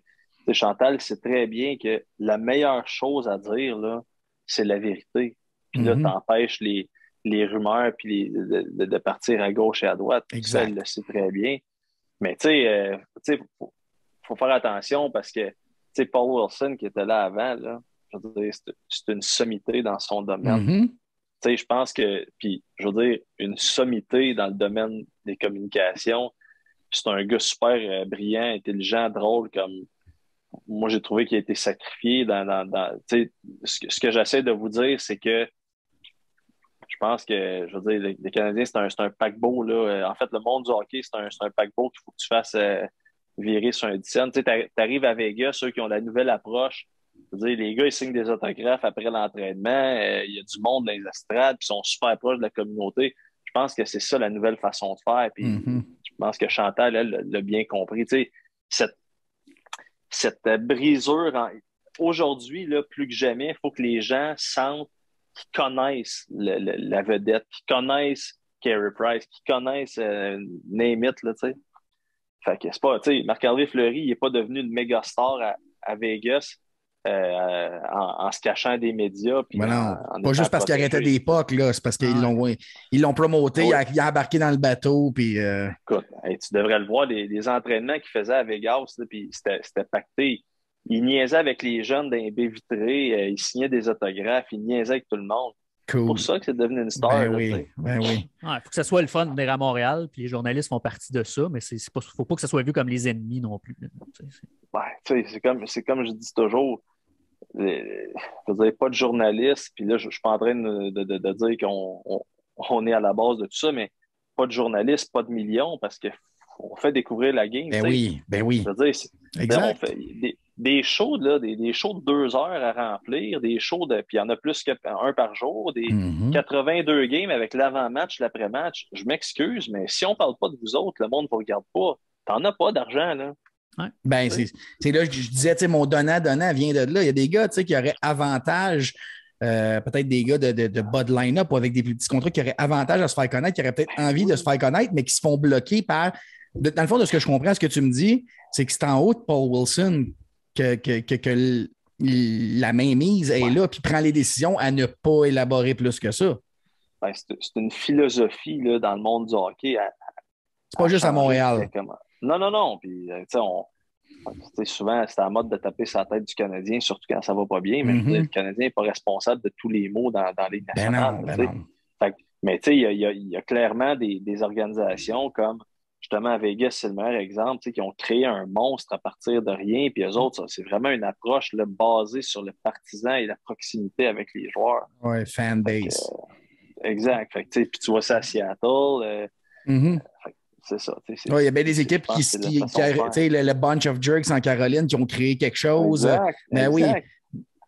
Chantal sait très bien que la meilleure chose à dire, là, c'est la vérité. Puis là, t'empêches les rumeurs puis de partir à gauche et à droite. Ça, elle le sait très bien. Mais tu sais, faut faire attention parce que Paul Wilson qui était là avant, là, je veux dire, c'est une sommité dans son domaine. Je pense que, puis je veux dire, une sommité dans le domaine des communications, c'est un gars super brillant, intelligent, drôle, comme moi j'ai trouvé qu'il a été sacrifié ce que j'essaie de vous dire, c'est que je pense que, je veux dire, les Canadiens, c'est un paquebot, là. En fait, le monde du hockey, c'est un paquebot qu'il faut que tu fasses virer sur un dizaine. Tu sais, t'arrives à Vegas, ceux qui ont la nouvelle approche, je veux dire, les gars, ils signent des autographes après l'entraînement. Il y a du monde dans les estrades, puis ils sont super proches de la communauté. Je pense que c'est ça la nouvelle façon de faire. Puis je pense que Chantal, elle, l'a bien compris. Tu sais, cette brisure, aujourd'hui, là, plus que jamais, il faut que les gens sentent qui connaissent la vedette, qui connaissent Carey Price, qui connaissent Name It, là, tu sais. Fait que c'est pas, tu sais, Marc-André Fleury, il n'est pas devenu une méga star à Vegas en se cachant des médias. Puis non, pas juste parce qu'il arrêtait des pucks, là, c'est parce qu'ils l'ont promoté, il a embarqué dans le bateau. Puis, Écoute, tu devrais le voir, les entraînements qu'il faisait à Vegas, là, puis c'était pacté. Il niaisait avec les jeunes dans les baies vitrées, il signait des autographes, il niaisait avec tout le monde. Cool. C'est pour ça que c'est devenu une star. Ben oui. Il faut que ça soit le fun de venir à Montréal, puis les journalistes font partie de ça, mais il ne faut pas que ça soit vu comme les ennemis non plus. C'est comme je dis toujours, je veux dire, pas de journalistes, puis là, je ne suis pas en train de dire qu'on est à la base de tout ça, mais pas de journalistes, pas de millions, parce qu'il on fait découvrir la game. Ben oui, ben oui. Je veux dire, Exact. on fait des shows, là, des shows de 2 heures à remplir, des shows de. Puis il y en a plus qu'un par jour, des 82 games avec l'avant-match, l'après-match. Je m'excuse, mais si on parle pas de vous autres, le monde ne vous regarde pas. T'en as pas d'argent, là. Ouais. Ben, c'est là que je disais, mon donnant vient de là. Il y a des gars qui auraient avantage, peut-être des gars de bas de line-up ou avec des plus petits contrats qui auraient avantage à se faire connaître, qui auraient peut-être envie de se faire connaître, mais qui se font bloquer par. Dans le fond, de ce que je comprends, ce que tu me dis, c'est que c'est en haut de Paul Wilson que la mainmise est là, puis prend les décisions à ne pas élaborer plus que ça. Ben, c'est une philosophie là, dans le monde du hockey. C'est pas juste à Montréal. Non. Puis, souvent, c'est à la mode de taper sur la tête du Canadien, surtout quand ça va pas bien, mais le Canadien n'est pas responsable de tous les maux dans les nationales. Mais il y a clairement des organisations comme, justement, à Vegas, c'est le meilleur exemple, qui ont créé un monstre à partir de rien, puis eux autres, c'est vraiment une approche là, basée sur le partisan et la proximité avec les joueurs. Oui, fanbase. Exact. Puis tu vois ça à Seattle. C'est ça. Il y a bien des équipes le Bunch of Jerks en Caroline qui ont créé quelque chose. Exact. Oui.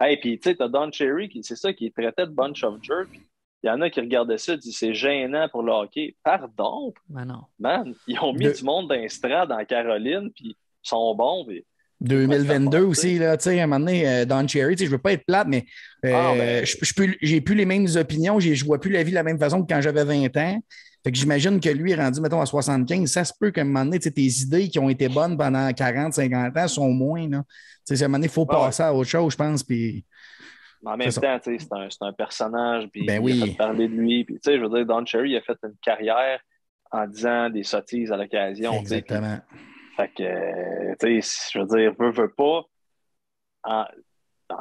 Hey, puis tu sais, t'as Don Cherry, c'est ça, qui traitait de Bunch of Jerks. Il y en a qui regardaient ça et disent c'est gênant pour le hockey. Pardon? Ben non. Man, ils ont mis du monde d'instrade en Caroline, puis ils sont bons. Puis 2022 aussi, là, tu sais, à un moment donné, Don Cherry, je veux pas être plate, mais j'ai plus les mêmes opinions, je vois plus la vie de la même façon que quand j'avais 20 ans. Fait que j'imagine que lui est rendu, mettons, à 75. Ça se peut qu'à un moment donné, tes idées qui ont été bonnes pendant 40, 50 ans sont moins. Là. À un moment donné, il faut passer à autre chose, je pense. Puis... En même temps, c'est un personnage, puis ben il a fait parler de lui. Puis, je veux dire, Don Cherry a fait une carrière en disant des sottises à l'occasion. Exactement. Fait que, je veux dire, veut pas, en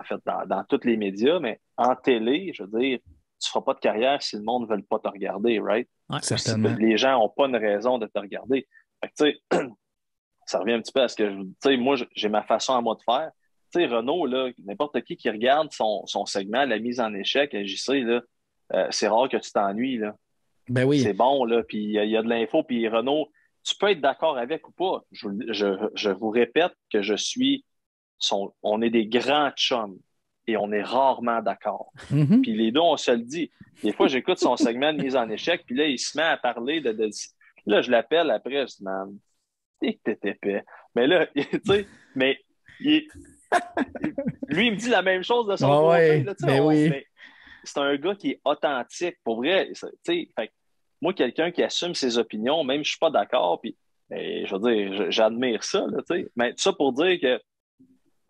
fait, dans tous les médias, mais en télé, je veux dire, tu feras pas de carrière si le monde ne veut pas te regarder, right? Ouais, certainement. Si les gens n'ont pas une raison de te regarder. Fait que, tu sais, ça revient un petit peu à ce que je tu sais, moi, j'ai ma façon à moi de faire. Tu sais, Renaud, là, n'importe qui regarde son segment, la mise en échec à JC, là, c'est rare que tu t'ennuies, là. Ben oui. C'est bon, là, puis il y a de l'info, puis Renaud, tu peux être d'accord avec ou pas. Je vous répète que on est des grands chums et on est rarement d'accord. Puis les deux, on se le dit. Des fois, j'écoute son segment de mise en échec, puis là, il se met à parler Là, je l'appelle après, je dis, man, t'es épais. Mais là, tu sais, mais lui, il me dit la même chose de son côté. Là, mais c'est un gars qui est authentique, pour vrai. Tu sais, moi, quelqu'un qui assume ses opinions, même si je suis pas d'accord, puis je veux dire, j'admire ça, là, tu sais. Mais tout ça pour dire que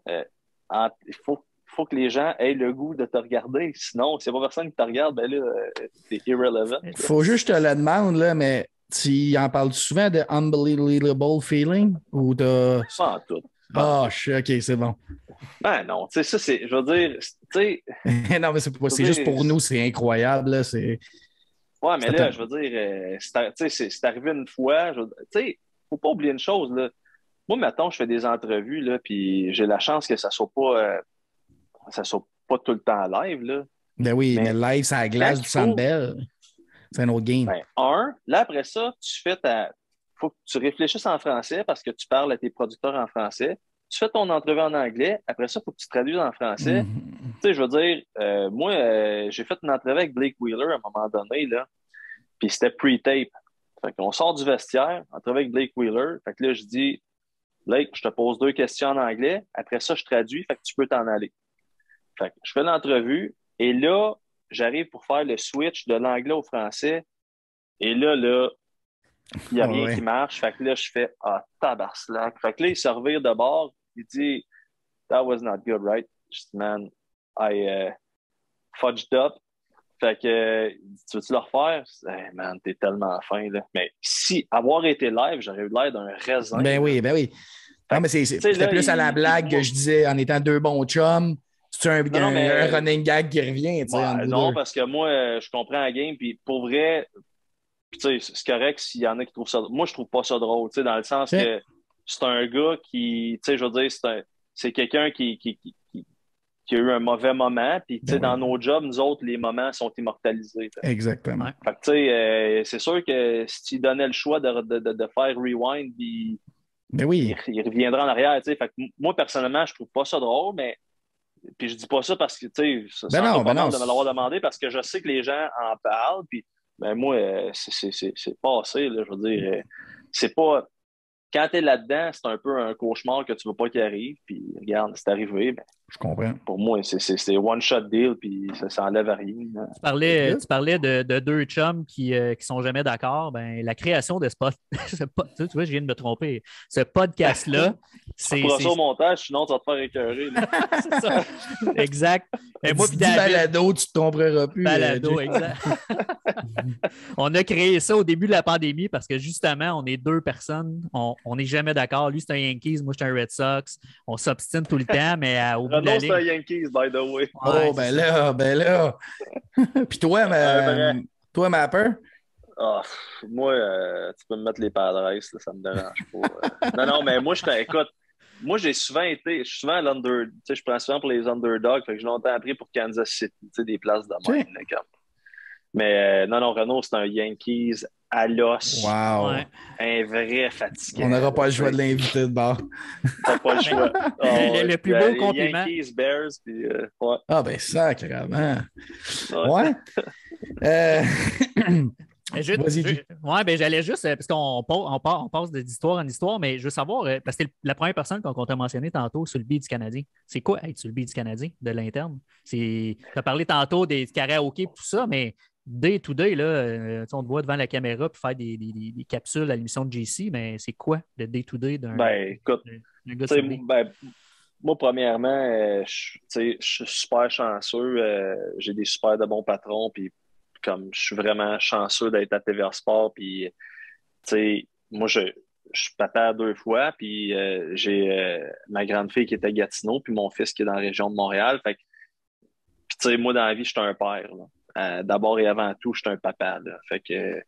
il faut que les gens aient le goût de te regarder. Sinon, s'il n'y a pas personne qui te regarde, ben là, t'es irrelevant. Il faut juste que je te la demande, là, mais tu en parles souvent de unbelievable feeling ou de. Pas en tout. Ah, OK, c'est bon. Ben non, tu sais, ça, c'est, je veux dire, tu sais. Non, mais c'est juste pour nous, c'est incroyable, là, c'est. Ouais, mais là, je veux dire, c'est arrivé une fois, tu sais, faut pas oublier une chose, là. Moi, mettons, je fais des entrevues, là, puis j'ai la chance que ça soit pas tout le temps live, là. Ben oui, mais live, c'est à la glace du Centre Bell. C'est un autre game. Ben, là, après ça, faut que tu réfléchisses en français parce que tu parles à tes producteurs en français. Tu fais ton entrevue en anglais. Après ça, il faut que tu traduises en français. Tu sais, je veux dire, moi, j'ai fait une entrevue avec Blake Wheeler à un moment donné, là. Puis c'était pre-tape. Fait qu'on sort du vestiaire, entrevue avec Blake Wheeler. Fait que là, je dis, Blake, je te pose 2 questions en anglais. Après ça, je traduis. Fait que tu peux t'en aller. Fait que je fais l'entrevue. Et là, j'arrive pour faire le switch de l'anglais au français. Et là, il n'y a rien qui marche. Fait que là, je fais tabarnak. Fait que là, il se revire de bord. Il dit, That was not good, right? Je dis, man, I fudged up. Fait que, tu veux-tu le refaire? Hey, man, t'es tellement fin, là. Mais si avoir été live, j'aurais eu l'air d'un raisin. Ben oui. Non, mais c'était plus à la blague que je disais en étant 2 bons chums. C'est un running gag qui revient. Non, parce que moi, je comprends la game. Puis pour vrai, tu sais, c'est correct s'il y en a qui trouvent ça. Moi, je trouve pas ça drôle, tu sais, dans le sens que c'est un gars qui, tu sais, je veux dire, c'est quelqu'un qui qu'il y a eu un mauvais moment. Puis, tu sais, Ben dans oui. nos jobs, nous autres, les moments sont immortalisés. Exactement. Ouais. Fait que, tu sais, c'est sûr que si tu donnais le choix de faire rewind, puis Mais oui. il reviendra en arrière, tu sais. Fait que moi, personnellement, je trouve pas ça drôle, mais puis je dis pas ça parce que, tu sais, c'est encore pas mal de me l'avoir demandé parce que je sais que les gens en parlent, puis ben moi, c'est passé, là, je veux dire, c'est pas... Quand t'es là-dedans, c'est un peu un cauchemar que tu veux pas qu'il arrive, puis regarde, c'est arrivé, mais Je comprends. pour moi, c'est one-shot deal, puis ça enlève à rien. Tu parlais de deux chums qui sont jamais d'accord. Ben, la création de tu vois, je viens de me tromper. Ce podcast-là, Tu feras ça au montage, sinon tu vas te faire écœurer. C'est ça. Exact. Et moi, puis dis balado, tu te tromperas plus. Balado, exact. On a créé ça au début de la pandémie parce que justement, on est deux personnes. On n'est jamais d'accord. Lui, c'est un Yankees, moi, je suis un Red Sox. On s'obstine tout le temps, mais au bout de la Renaud, c'est un ligne... Yankees, by the way. Oh, ben là. Puis toi, Mapper? Ah, moi, tu peux me mettre les Padres, là, ça me dérange pas. Non, mais moi, écoute, moi, je suis souvent à l'under, tu sais, je prends souvent pour les underdogs, fait que j'ai longtemps appris pour Kansas City, tu sais, des places de même, là, comme. Mais non, Renaud, c'est un Yankees à l'os. Wow. Ouais. Un vrai fatigué. On n'aura pas le choix de l'inviter de bord. T'as pas le choix. Le plus beau compliment. Yankees, Bears, puis ouais. Ah, ben sacrément. Ouais. Ouais, ben j'allais juste, parce qu'on passe d'histoire en histoire, mais je veux savoir, parce que la première personne qu'on t'a mentionné tantôt sur le beat du Canadien, c'est quoi être sur le beat du Canadien, de l'interne? Tu as parlé tantôt des karaokés et tout ça, mais day to day, là, on te voit devant la caméra puis faire des capsules à l'émission de JC, mais c'est quoi le day to day d'un écoute, gars sur le beat? moi, premièrement, je suis super chanceux. J'ai des super de bons patrons, puis comme je suis vraiment chanceux d'être à TVA Sport, puis moi, je suis papa 2 fois, puis j'ai ma grande fille qui est à Gatineau, puis mon fils qui est dans la région de Montréal. Fait que, puis moi, dans la vie, je suis un père, là. D'abord et avant tout, je suis un papa, là. Fait que,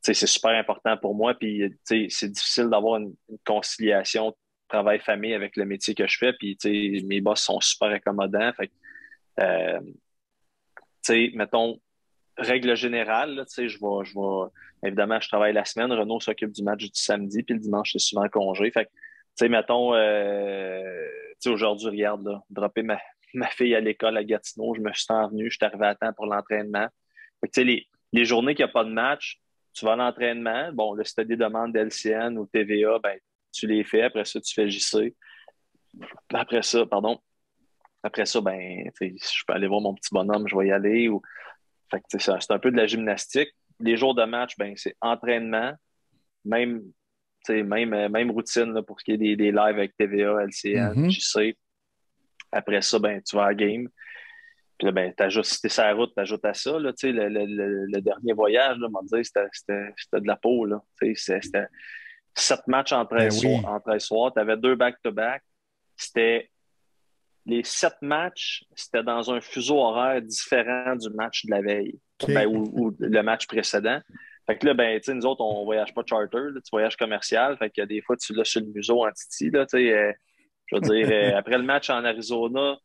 c'est super important pour moi, puis c'est difficile d'avoir une conciliation travail-famille avec le métier que je fais, puis mes boss sont super accommodants. Fait que, mettons, règle générale, là, je vais, évidemment, je travaille la semaine. Renaud s'occupe du match du samedi, puis le dimanche, c'est souvent congé. Fait que, mettons, aujourd'hui, regarde, là, dropper ma fille à l'école à Gatineau, je me suis envenu, je suis arrivé à temps pour l'entraînement. Fait que, les journées qu'il n'y a pas de match, tu vas à l'entraînement. Bon, là, si tu as des demandes d'LCN ou TVA, ben, tu les fais. Après ça, tu fais JC. Après ça, ben, je peux aller voir mon petit bonhomme, je vais y aller. Fait que c'est un peu de la gymnastique. Les jours de match, ben, c'est entraînement, même routine là, pour ce qui est des lives avec TVA, LCN, JC. Après ça, ben, tu vas à la game. Puis là, ben, si t'es sur la route, t'ajoutes à ça. Là, le dernier voyage, là, c'était de la peau. Là, c'était 7 matchs en 13 soirs. Tu avais 2 back-to-back. Les 7 matchs, c'était dans un fuseau horaire différent du match de la veille, ou le match précédent. Fait que là, ben, nous autres, on voyage pas charter, là, tu voyages commercial. Fait que des fois, tu l'as sur le museau en Titi. Là, je veux dire, après le match en Arizona,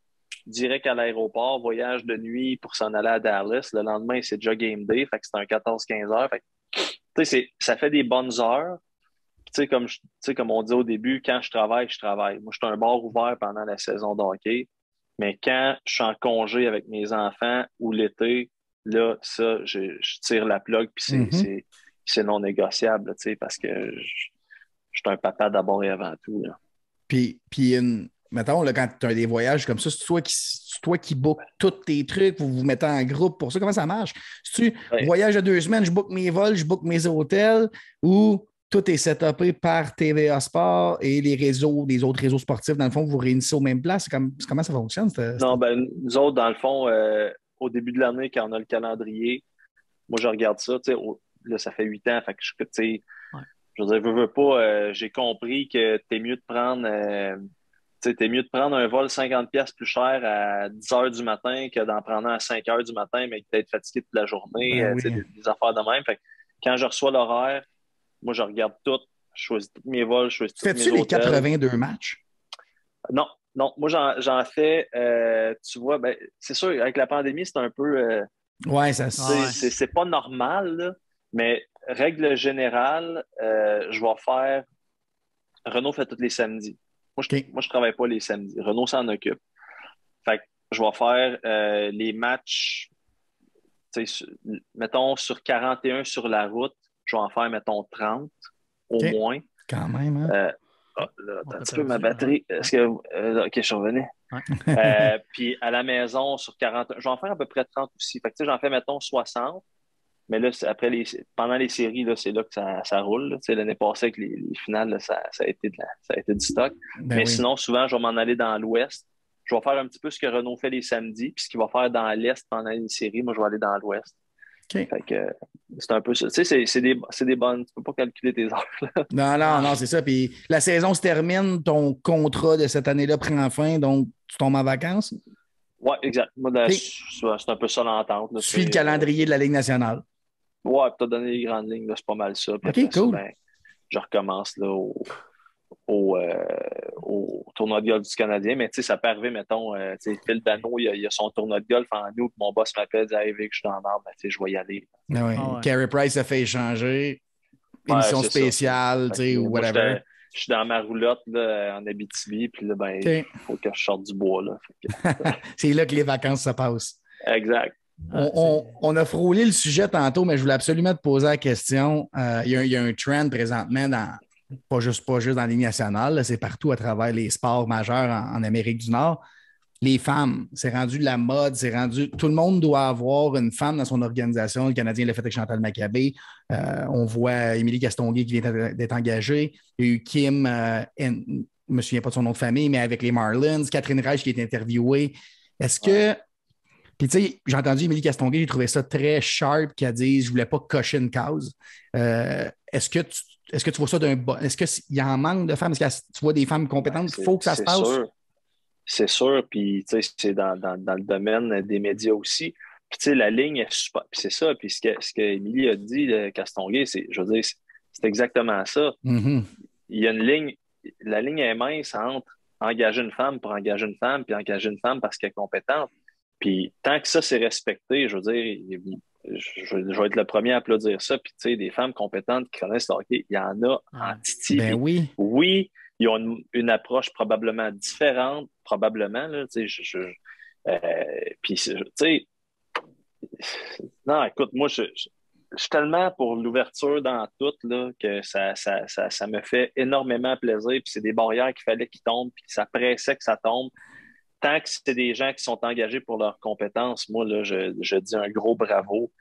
direct à l'aéroport, voyage de nuit pour s'en aller à Dallas. Le lendemain, c'est déjà game day. Fait que c'est un 14-15 heures. Fait que, ça fait des bonnes heures. Comme on dit au début, quand je travaille, je travaille. Moi, je suis un bar ouvert pendant la saison de hockey. Mais quand je suis en congé avec mes enfants ou l'été, là, ça, je tire la plug, puis c'est non négociable, parce que je suis un papa d'abord et avant tout. Là. Puis mettons, là, quand tu as des voyages comme ça, c'est toi qui book tous tes trucs, vous vous mettez en groupe pour ça. Comment ça marche? Si tu voyages de 2 semaines, je book mes vols, je book mes hôtels, ou tout est setupé par TVA Sport et les autres réseaux sportifs, dans le fond, vous réunissez aux mêmes places? Comment ça fonctionne? Non, ben, nous autres, dans le fond, au début de l'année, quand on a le calendrier, moi, je regarde ça, là, ça fait 8 ans, fait que je veux dire, veux pas, j'ai compris que t'es mieux de prendre un vol 50$ plus cher à 10 h du matin que d'en prendre un à 5 h du matin, mais que t'es fatigué toute la journée, des affaires de même. Fait que quand je reçois l'horaire, moi, je regarde tout, je choisis tous mes vols, je choisis tous mes hôtels. Fais-tu les 82 matchs? Non, non. Moi, j'en fais, tu vois, ben, c'est sûr, avec la pandémie, c'est un peu... Ouais, ça c'est pas normal, là, mais règle générale, je vais faire... Renaud fait tous les samedis. Moi, je travaille pas les samedis. Renaud s'en occupe. Fait que je vais faire les matchs, mettons, sur 41 sur la route, je vais en faire, mettons, 30 au moins. Quand même, hein? Là, attends un petit peu, ma batterie. Est-ce que... OK, je suis revenu. Puis à la maison, sur 40, je vais en faire à peu près 30 aussi. Fait que j'en fais, mettons, 60. Mais là, après pendant les séries, là, c'est là que ça roule. L'année passée, avec les finales, là, ça a été du stock. Mais sinon, souvent, je vais m'en aller dans l'Ouest. Je vais faire un petit peu ce que Renaud fait les samedis, puis ce qu'il va faire dans l'Est pendant les séries, moi, je vais aller dans l'Ouest. Fait que c'est un peu ça. Tu sais, c'est des bonnes. Tu peux pas calculer tes heures. Là. Non, c'est ça. Puis la saison se termine, ton contrat de cette année-là prend fin, donc tu tombes en vacances? Oui, exact. Moi, c'est un peu ça l'entente. Tu suis le calendrier de la Ligue nationale. Ouais, tu as donné les grandes lignes, c'est pas mal ça. Puis OK, cool. Ça, je recommence là, au tournoi de golf du Canadien, mais tu sais, ça peut arriver, mettons, Phil Dano, il a son tournoi de golf en août, mon boss m'appelle, dit hey, Vic, je suis dans l'arbre, ben, je vais y aller. Carey Price a fait échanger, émission spéciale, ou whatever. Je suis dans ma roulotte là, en Abitibi, puis là, ben, faut que je sorte du bois. Là. C'est là que les vacances se passent. Exact. On a frôlé le sujet tantôt, mais je voulais absolument te poser la question. Il y a un trend présentement pas juste dans la Ligue nationale, là, c'est partout à travers les sports majeurs en Amérique du Nord. Les femmes, c'est rendu de la mode, tout le monde doit avoir une femme dans son organisation. Le Canadien l'a fait avec Chantal Maccabé. On voit Émilie Castonguay qui vient d'être engagée. Il y a eu Kim, je ne me souviens pas de son nom de famille, mais avec les Marlins. Catherine Reich qui est interviewée. Est-ce que... Puis, tu sais, j'ai entendu Émilie Castonguay, j'ai trouvé ça très sharp, qui a dit je ne voulais pas cocher une case. Est-ce que tu vois ça d'un bon. Est-ce qu'il y en manque de femmes? Est-ce que tu vois des femmes compétentes? Il faut que ça se passe? C'est sûr. Puis, tu sais, c'est dans le domaine des médias aussi. Puis, tu sais, la ligne est super. Puis, c'est ça. Puis, ce que Émilie a dit, Castonguay, je veux dire, c'est exactement ça. Mm-hmm. Il y a une ligne. La ligne est mince entre engager une femme pour engager une femme, puis engager une femme parce qu'elle est compétente. Puis tant que ça, c'est respecté, je veux dire, je vais être le premier à applaudir ça. Puis tu sais, des femmes compétentes qui connaissent le hockey, il y en a en titi. Ben oui. Oui, ils ont une approche probablement différente, probablement, là, tu sais, puis tu sais, non, écoute, moi, je suis tellement pour l'ouverture dans tout, là, que ça me fait énormément plaisir. Puis c'est des barrières qu'il fallait qu'ils tombent, puis ça pressait que ça tombe. Tant que c'est des gens qui sont engagés pour leurs compétences, moi, là, je dis un gros bravo.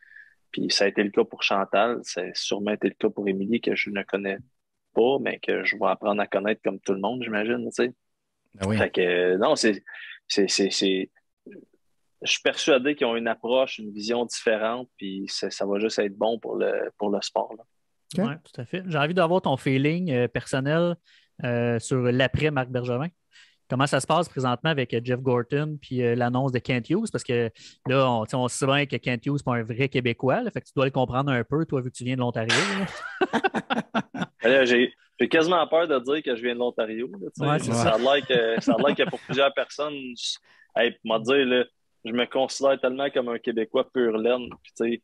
Puis ça a été le cas pour Chantal. Ça a sûrement été le cas pour Émilie, que je ne connais pas, mais que je vais apprendre à connaître comme tout le monde, j'imagine. Tu sais. Ben oui. Fait que, non, je suis persuadé qu'ils ont une approche, une vision différente, puis ça va juste être bon pour le sport. Okay. Oui, tout à fait. J'ai envie d'avoir ton feeling personnel sur l'après Marc Bergevin. Comment ça se passe présentement avec Jeff Gorton puis l'annonce de Kent Hughes? Parce que là, on sait bien que Kent Hughes n'est pas un vrai Québécois. Là, fait que tu dois le comprendre un peu, toi, vu que tu viens de l'Ontario. J'ai quasiment peur de dire que je viens de l'Ontario. Là, ça a l'air que pour plusieurs personnes, moi dire, là, je me considère tellement comme un Québécois pur laine. Puis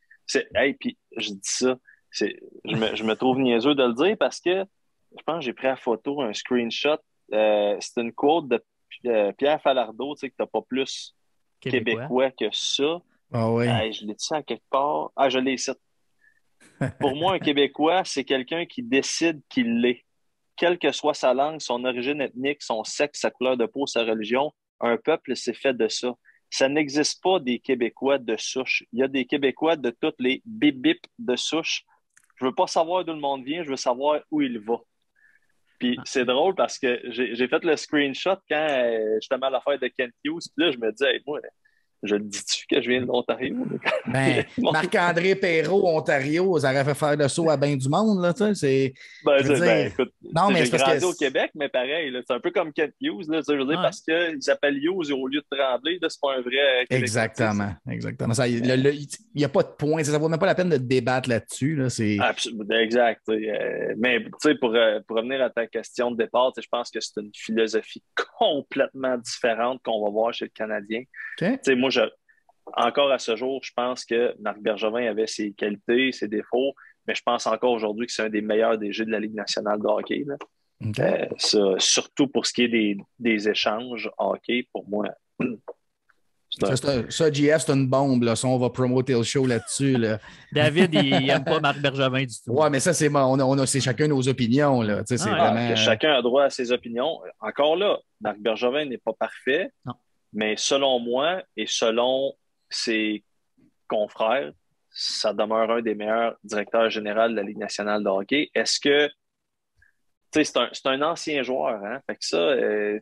je dis ça, je me trouve niaiseux de le dire parce que je pense que j'ai pris la photo, un screenshot. C'est une quote de Pierre Falardeau, tu sais, que t'as pas plus québécois que ça. Ah oui. Je l'ai dit à quelque part. Ah, je l'ai ici. Pour moi, un Québécois, c'est quelqu'un qui décide qu'il l'est. Quelle que soit sa langue, son origine ethnique, son sexe, sa couleur de peau, sa religion, un peuple, c'est fait de ça. Ça n'existe pas des Québécois de souche. Il y a des Québécois de toutes les bip-bip de souche. Je veux pas savoir d'où le monde vient, je veux savoir où il va. Puis c'est drôle parce que j'ai fait le screenshot quand justement l'affaire de Kent Hughes. Puis là, je me disais, moi, je le dis-tu que je viens de l'Ontario? Ben, Marc-André Perrault, Ontario, ça aurait fait faire le saut à bien du monde, là, tu sais. Écoute, Non, mais j'ai c'est parce grandi que au Québec, mais pareil, là, c'est un peu comme Kent Hughes. Là, je veux dire, parce qu'ils s'appellent Hughes au lieu de Tremblay, là, c'est pas un vrai Québécois. exactement. Il n'y a pas de point. Ça ne vaut même pas la peine de débattre là-dessus. Là, Exact. Mais pour revenir à ta question de départ, je pense que c'est une philosophie complètement différente qu'on va voir chez le Canadien. OK. Moi, encore à ce jour, je pense que Marc Bergevin avait ses qualités, ses défauts, mais je pense encore aujourd'hui que c'est un des meilleurs DG de la Ligue nationale de hockey. Là. OK. Surtout pour ce qui est des échanges hockey, pour moi. Ça, JF, c'est une bombe. Là. Ça, on va promoter le show là-dessus. Là. David, il n'aime pas Marc Bergevin du tout. Ouais, mais ça, c'est c'est chacun nos opinions. Là. C'est vraiment... Chacun a droit à ses opinions. Encore là, Marc Bergevin n'est pas parfait, non. Mais selon moi et selon ses confrères, ça demeure un des meilleurs directeurs généraux de la Ligue nationale de hockey. Est-ce que, tu sais, c'est un ancien joueur, hein? Fait que ça,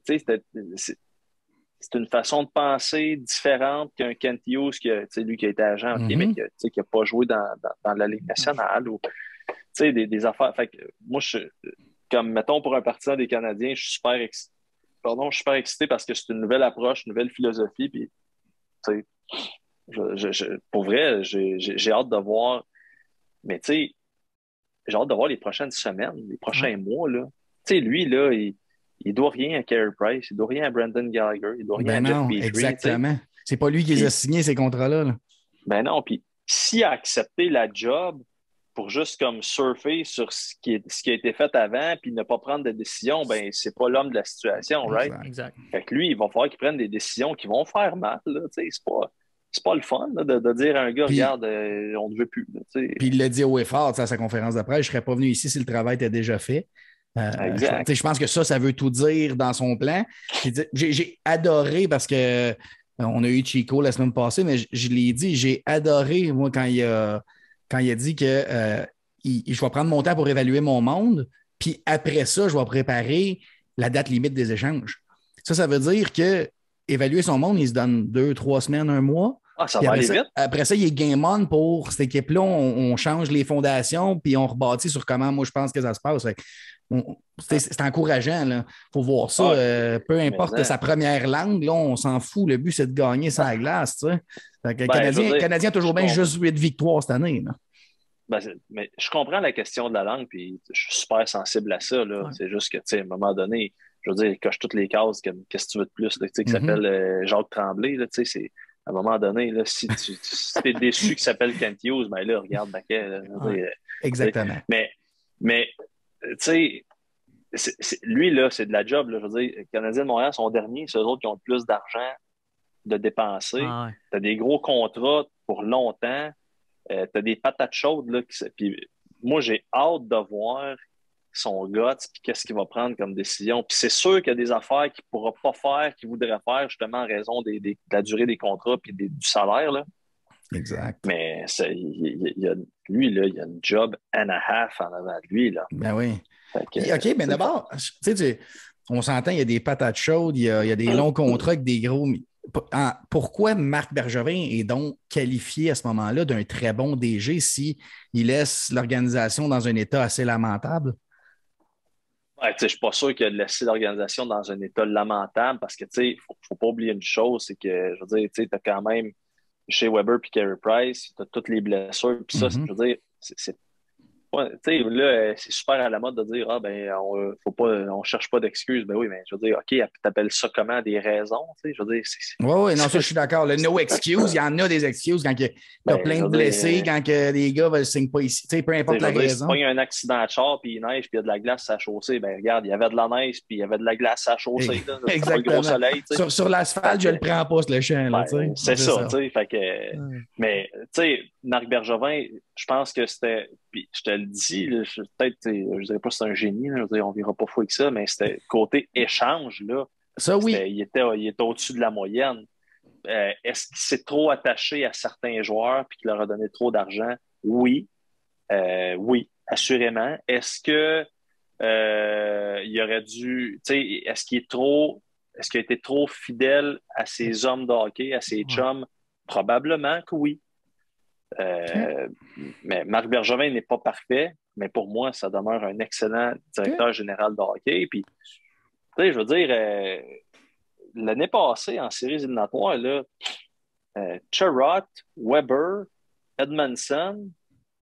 tu sais, c'est une façon de penser différente qu'un Kent Hughes, lui qui a été agent, okay, mais qui n'a pas joué dans la Ligue nationale. Ou, des affaires. Fait que moi, comme, mettons, pour un partisan des Canadiens, je suis super excité parce que c'est une nouvelle approche, une nouvelle philosophie. Puis, pour vrai, j'ai hâte de voir. Mais tu sais, j'ai hâte de voir les prochaines semaines, les prochains mois. Là. Tu sais, lui, là, il doit rien à Carey Price, il doit rien à Brendan Gallagher, il doit rien à Jeff Petrie. Exactement. C'est pas lui qui les a signés, ces contrats-là. Là. Ben non, puis s'il a accepté la job pour juste comme surfer sur ce qui a été fait avant puis ne pas prendre de décision, ben c'est pas l'homme de la situation, right? Exact. Fait que lui, il va falloir qu'il prenne des décisions qui vont faire mal, là, tu sais, c'est pas le fun là, de dire à un gars, regarde, on ne veut plus. Là, puis il l'a dit haut et fort à sa conférence de presse, je ne serais pas venu ici si le travail était déjà fait. Je pense que ça veut tout dire dans son plan. J'ai adoré parce que on a eu Chico la semaine passée, mais je l'ai dit, j'ai adoré, moi, quand il a dit que je vais prendre mon temps pour évaluer mon monde, puis après ça, je vais préparer la date limite des échanges. Ça veut dire que évaluer son monde, il se donne 2-3 semaines, un mois. Ah, ça va aller vite. Après ça, il est game on pour cette équipe-là. On change les fondations, puis on rebâtit sur comment moi je pense que ça se passe. C'est encourageant. Il faut voir ça. Peu importe sa première langue, là, on s'en fout. Le but, c'est de gagner sans glace. Le Canadien a toujours bien juste 8 victoires cette année. Là. Mais je comprends la question de la langue, puis je suis super sensible à ça. Là. C'est juste que, à un moment donné, je veux dire, il coche toutes les cases. Qu'est-ce que tu veux de plus? Là, qui s'appelle Jacques Tremblay. Là, c'est, à un moment donné, là, si tu es déçu qu'il s'appelle Kent Hughes, ben là, regarde Baquet. Exactement. Mais tu sais, lui, là, c'est de la job. Là, je veux dire, les Canadiens de Montréal sont derniers. C'est eux autres qui ont le plus d'argent de dépenser. Tu as des gros contrats pour longtemps. Tu as des patates chaudes. Là, puis moi, j'ai hâte de voir son guts puis qu'est-ce qu'il va prendre comme décision. Puis c'est sûr qu'il y a des affaires qu'il ne pourra pas faire, qu'il voudrait faire justement en raison de la durée des contrats puis du salaire. Là. Exact. Mais lui, là, il a une job and a half en avant de lui. Là. Ben oui. OK, mais d'abord, on s'entend, il y a des patates chaudes, il y a des longs contrats avec des gros. Pourquoi Marc Bergevin est donc qualifié à ce moment-là d'un très bon DG s'il laisse l'organisation dans un état assez lamentable? Ouais, je ne suis pas sûr qu'il a laissé l'organisation dans un état lamentable parce que il ne faut pas oublier une chose, c'est que je veux dire, tu as quand même chez Weber et Carey Price, tu as toutes les blessures, puis ça, je veux dire, c'est là, c'est super à la mode de dire on cherche pas d'excuses. Ben oui, mais je veux dire, OK, t'appelles ça comment des raisons? Je veux dire, oui, non, ça, je suis d'accord. Le no excuse, il y en a des excuses quand il y a plein de blessés, quand les gars ne signent pas ici. Peu importe la raison. Si il y a un accident de char, puis il neige, puis il y a de la glace à la chaussée, ben regarde, il y avait de la neige, puis il y avait de la glace à la chaussée. Là, exactement. Le gros soleil, sur l'asphalte, je le prends pas, le champ. Là, c'est ça. Fait que, mais, tu sais, Marc Bergevin, je pense que c'était. Puis je te le dis, peut-être, je dirais pas que c'est un génie, là, je veux dire, on ne verra pas fou avec ça, mais c'était côté échange, là. Ça, oui. Il était au-dessus de la moyenne. Est-ce qu'il s'est trop attaché à certains joueurs puis qu'il leur a donné trop d'argent? Oui. Oui, assurément. Est-ce que il aurait dû. Est-ce qu'il a été trop fidèle à ses hommes de hockey, à ses chums? Probablement que oui. Mais Marc Bergevin n'est pas parfait. mais pour moi, ça demeure un excellent directeur général de hockey. Puis, tu sais, je veux dire, l'année passée, en séries éliminatoires, là, Chariot, Weber, Edmondson,